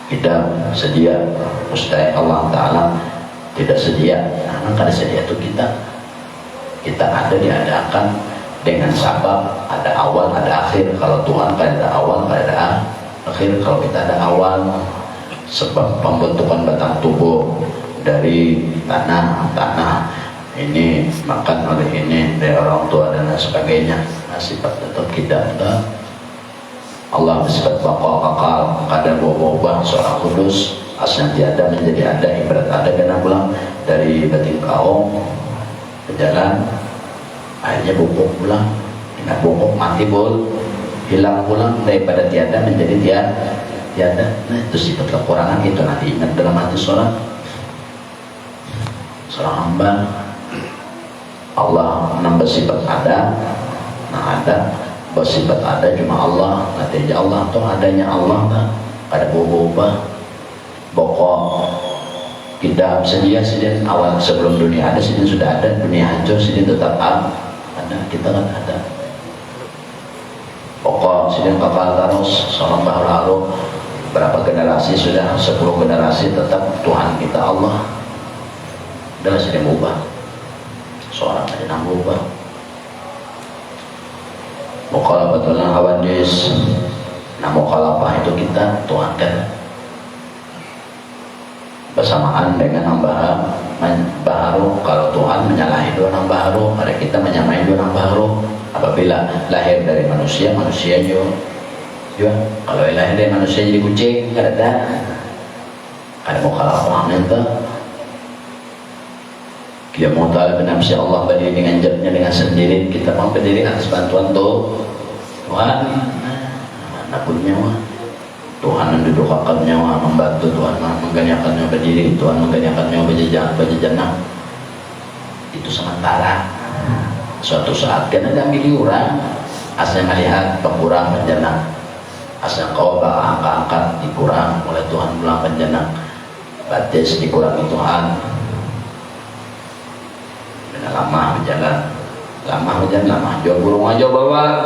tidak sedia, mustahil Allah Ta'ala tidak sedia. Nah, kada sedia itu kita ada diadakan dengan sabab, ada awal ada akhir. Kalau Tuhan kan ada awal ada akhir. Kalau kita ada awal, sebab pembentukan batang tubuh dari tanah ini makan oleh ini dari orang tua dan sebagainya. Nah, sifat tetap kita ada. Allah bersifat bakal kakal, kadar berubah, seorang kudus, asal tiada menjadi ada, ibarat ada kena pulang dari batin kaum berjalan, akhirnya bungkuk pulang, kena bungkuk mati bol, hilang pulang daripada tiada menjadi tiada. Nah, itu sifat kekurangan itu nanti ingat dalam hati seorang hamba. Allah menambah sifat ada, nah ada bersifat ada cuma Allah, nanti Allah atau adanya Allah kan ada berubah pokok kita sedia awal sebelum dunia ada sudah ada, dunia hancur tetap ada, kita kan ada pokok kakal terus seorang baru berapa generasi sudah 10 generasi tetap Tuhan kita Allah. Udah sedang berubah, seorang aja yang berubah. Mukhalafatullah hawadis. Nah, mukhalafah itu kita Tuhan kan bersamaan dengan baharu. Kalau Tuhan menyalahi dua orang baharu, ada kita menyamai dua orang baharu. Apabila lahir dari manusia juga. Kalau lahir dari manusia jadi kucing, ada mukhalafah itu. Dia mau tahu benamsi Allah berdiri dengan jamnya dengan sendiri, kita mau berdiri atas bantuan Tuhan. Mana pun nyawa Tuhan mendudukkan nyawa, membantu Tuhan mengganyakan nyawa berdiri, Tuhan mengganyakan nyawa berjajan. Itu sementara. Suatu saat kan ada ambil orang asal melihat pengurang penjana, asal kau angkat dikurang oleh Tuhan pulang penjana, batis dikurangi Tuhan. Lama berjalan, jual burung aja bawa.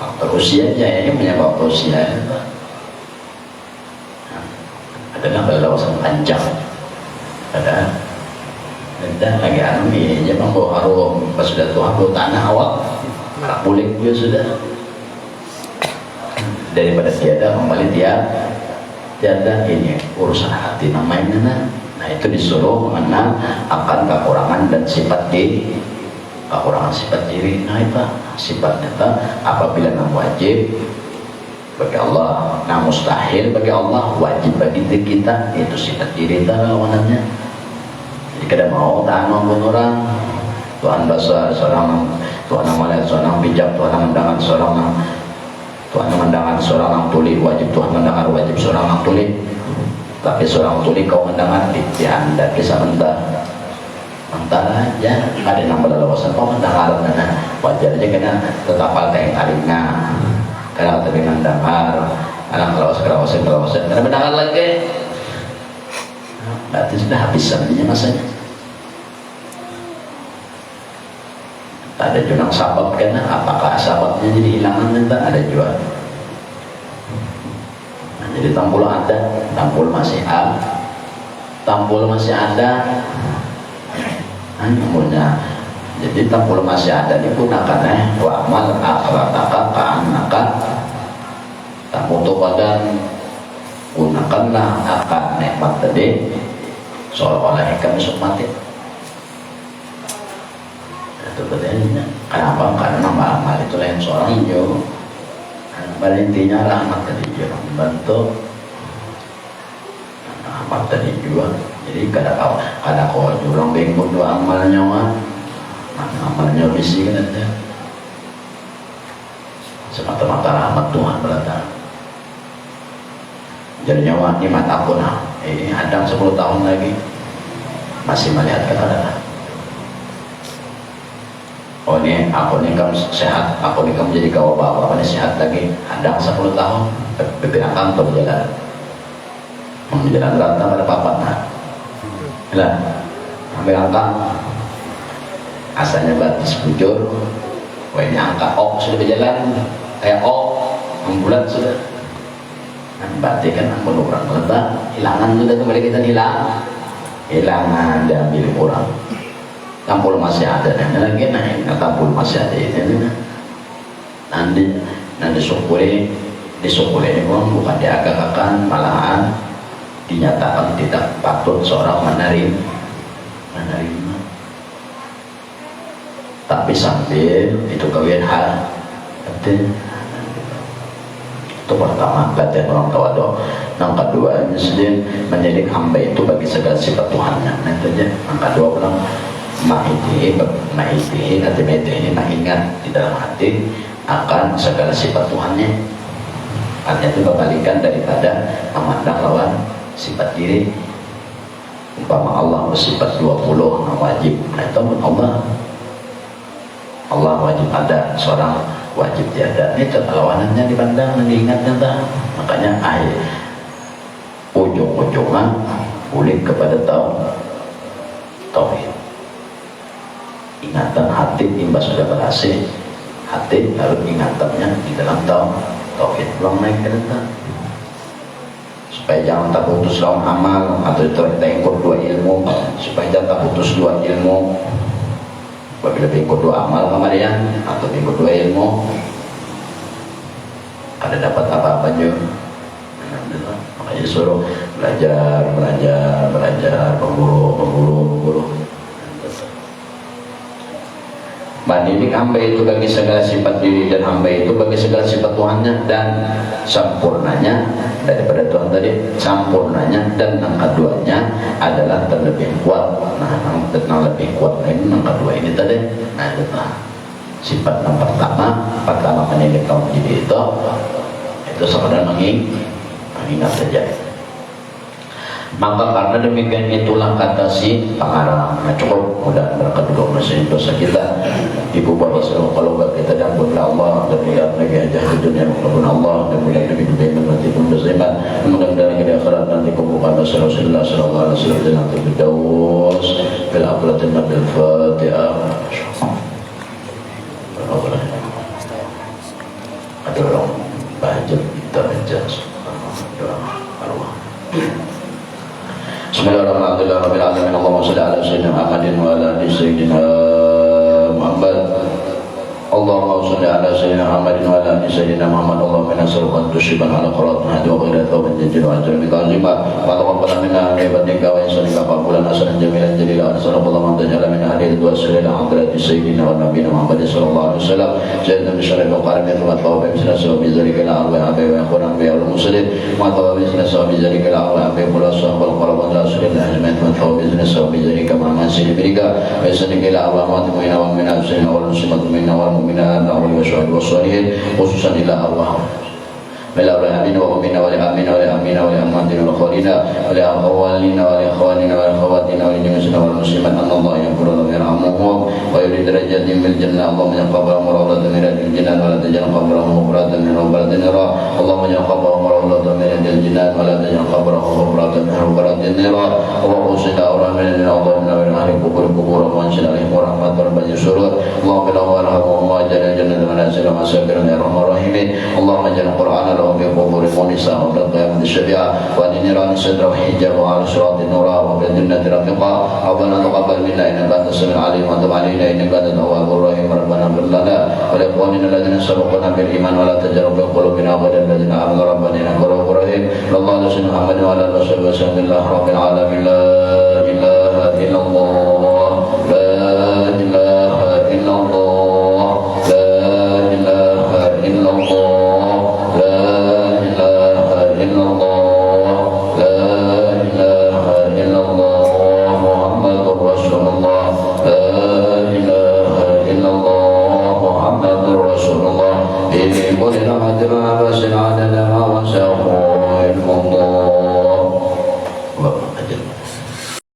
Faktor usianya ini menyebabkan usia. Ada lawasan panjang, ada lagi ini, jangan bawa harum pas sudah Tuhan bawa tanah awak, malah bulik dia sudah. Daripada tiada kembali tiada ini urusan hati namanya. Nah, itu disuruh mengenal akan kekurangan dan sifat diri, kekurangan sifat diri. Nah, itu sifatnya apabila nam wajib bagi Allah, nam mustahil bagi Allah, wajib bagi diri kita, itu sifat diri kita lawanannya. Jadi kada mau tahan pun orang Tuhan basah seorang, Tuhan melihat seorang bijak, Tuhan mendengar seorang, Tuhan mendengar seorang tuli, wajib Tuhan mendengar wajib seorang tuli. Tapi seorang tuli kau mendengar dia anda kisah mentah Antara aja ada yang berlawasan kok mendengar karena wajarnya kena tetap teh taringa karena telingan dengar anak kelawasan karena mendengar lagi berarti sudah habis sebenarnya masanya. Ada junang sabab kena apakah sababnya jadi hilangan nanti ada juga. Nah, jadi tampul ada, tampul masih ada, tampul masih ada. Namanya jadi tampul masih ada digunakan wa amal akhlaqaka ka'annaka tamutu badan gunakanlah akan nikmat tadi seolah-olah ikan besok mati. Itu bedanya. Kenapa? Karena amal itu lain seorang hijau. Pada intinya rahmat tadi juga membantu rahmat tadi juga. Jadi kada kau jurang bingung dua amalnya mah, amalnya bisi kan ada. Semata-mata rahmat Tuhan belakang. Jadi nyawa nikmat aku nah, ini hadang 10 tahun lagi masih melihat keadaan. Oh ini aku nih kamu sehat, aku nih kamu jadi kau bapak ini sehat lagi, hadang 10 tahun, berpindah kantor jalan, menjalan rata pada papat nah. Lah, ambil angka asalnya batis bujur, wah ini angka O sudah berjalan kayak O, bulat sudah. Nah, berarti kan ampun orang letak, hilangan sudah kembali kita hilangan diambil kurang. Tampul masih ada dan lagi nah tampul masih ada ini nanti disukuri ini bukan diagak-agakan malahan dinyatakan tidak patut seorang menerima tapi sambil itu kawin hal itu pertama batin orang tawadu. Yang kedua menjadi hamba itu bagi segala sifat Tuhannya. Nah itu aja yang kedua bilang ma'itihi ini mengingat di dalam hati akan segala sifat Tuhannya. Artinya itu kebalikan daripada memandang lawan sifat diri. Umpama Allah bersifat 20 wajib, nah itu Allah wajib ada, seorang wajib tiada. Ini lawanannya dipandang dan diingatkan tak. Makanya ayat ujung-ujungnya ulik kepada tauhid. Ingatan hati imbas sudah berhasil, hati harus ingatannya di dalam tauhid. Belum naik ke depan. Supaya jangan tak putus lawan amal atau kita ikut dua ilmu, supaya jangan tak putus dua ilmu. Apabila ikut dua amal kemudian atau ikut dua ilmu, ada dapat apa-apa juga. Makanya suruh belajar, memburu. Mendidik hamba itu bagi segala sifat diri dan hamba itu bagi segala sifat Tuhannya dan sempurnanya daripada Tuhan tadi, sempurnanya dan yang keduanya adalah terlebih kuat. Nah, yang lebih kuat ini yang kedua ini tadi. Nah, itu sifat yang pertama mendidik kaum diri itu sekedar mengingat saja. Maka karena demikian itulah kata si pengarang. Nah, cukup mudah berkat dulu dosa kita. Ibu bapak saudara kalau kita diampunlah Allah dan melihat lagi aja di dunia maupun Allah dan melihat lebih baik nanti pun bersebat. Mudah-mudahan di akhirat nanti kumpulkan Rasulullah sallallahu alaihi wasallam dan nanti berdaus bil aqlatin bil Fatihah. Ada orang baca kita baca Allah. Bismillahirrahmanirrahim. Allahumma shalli ala sayyidina Muhammadin wa ala ali sayyidina Muhammad. Allahumma shalli ala sayyidina Muhammadin wa ala ali sayyidina Muhammad. Allahumma nas'aluka an tushiban ala qiratin wa ghayra thawbin tajid wa ajran bikazima wa taqabbal minna ibadika wa insanika qabulan hasanan jamilan jalila sallallahu alaihi wa sallam min ahli wa sallallahu hadrati sayyidina wa nabiyina Muhammad sallallahu alaihi wasallam sayyidina syarif wa qaramin wa tawab bisna bi zalika la wa abi wa khuram bi al muslim wa tawab bisna bi zalika la wa abi wal sahab wal qarab wa rasulillah ajmain wa tawab bisna bi zalika ma masil birika wa sannika la wa ma tu'mina wa min al-sinna wal muslimat minna wal mu'minat wa al-shahid wa salihin khususan ila Allah بالأولين وأمنا ولأمنا ولأمنا ولأمهاتنا ولأخوالنا ولأخوالنا ولأخواننا ولأخواتنا ولجميع والمسلمين أن الله يغفر لهم ويرحمهم ويريد درجاتهم بالجنة اللهم اجعل قبرهم روضة من رياض الجنان ولا تجعل قبرهم مغفرة من غفرة النار اللهم اجعل قبرهم روضة من رياض الجنان ولا تجعل قبرهم مغفرة من غفرة النار اللهم وصل أورام من اللهم من أهل القبور قبورهم وانزل عليهم ورحمة ربنا السرور اللهم اغفر لهم وارحمهم واجعل الجنة منازلهم وسبرهم يا أرحم الراحمين اللهم اجعل القرآن لهم في قبور ونساء وفي القيامة الشفيعة وأن نيران الصدر وحجاب وعلى صراط النور وفي الجنة رفيقا ربنا تقبل منا إنك أنت السميع العليم وتب علينا إنك أنت التواب الرحيم ربنا اغفر لنا ولإخواننا الذين سبقونا بالإيمان ولا تجعل في قلوبنا غير الذين آمنوا ربنا إنك رؤوف رحيم اللهم صل على محمد وعلى آله وصحبه وسلم الله رب العالمين لا إله إلا الله لا إله إلا الله لا إله إلا الله لا إله إلا الله لا إله إلا الله محمد رسول الله لا إله إلا الله محمد رسول الله إني قل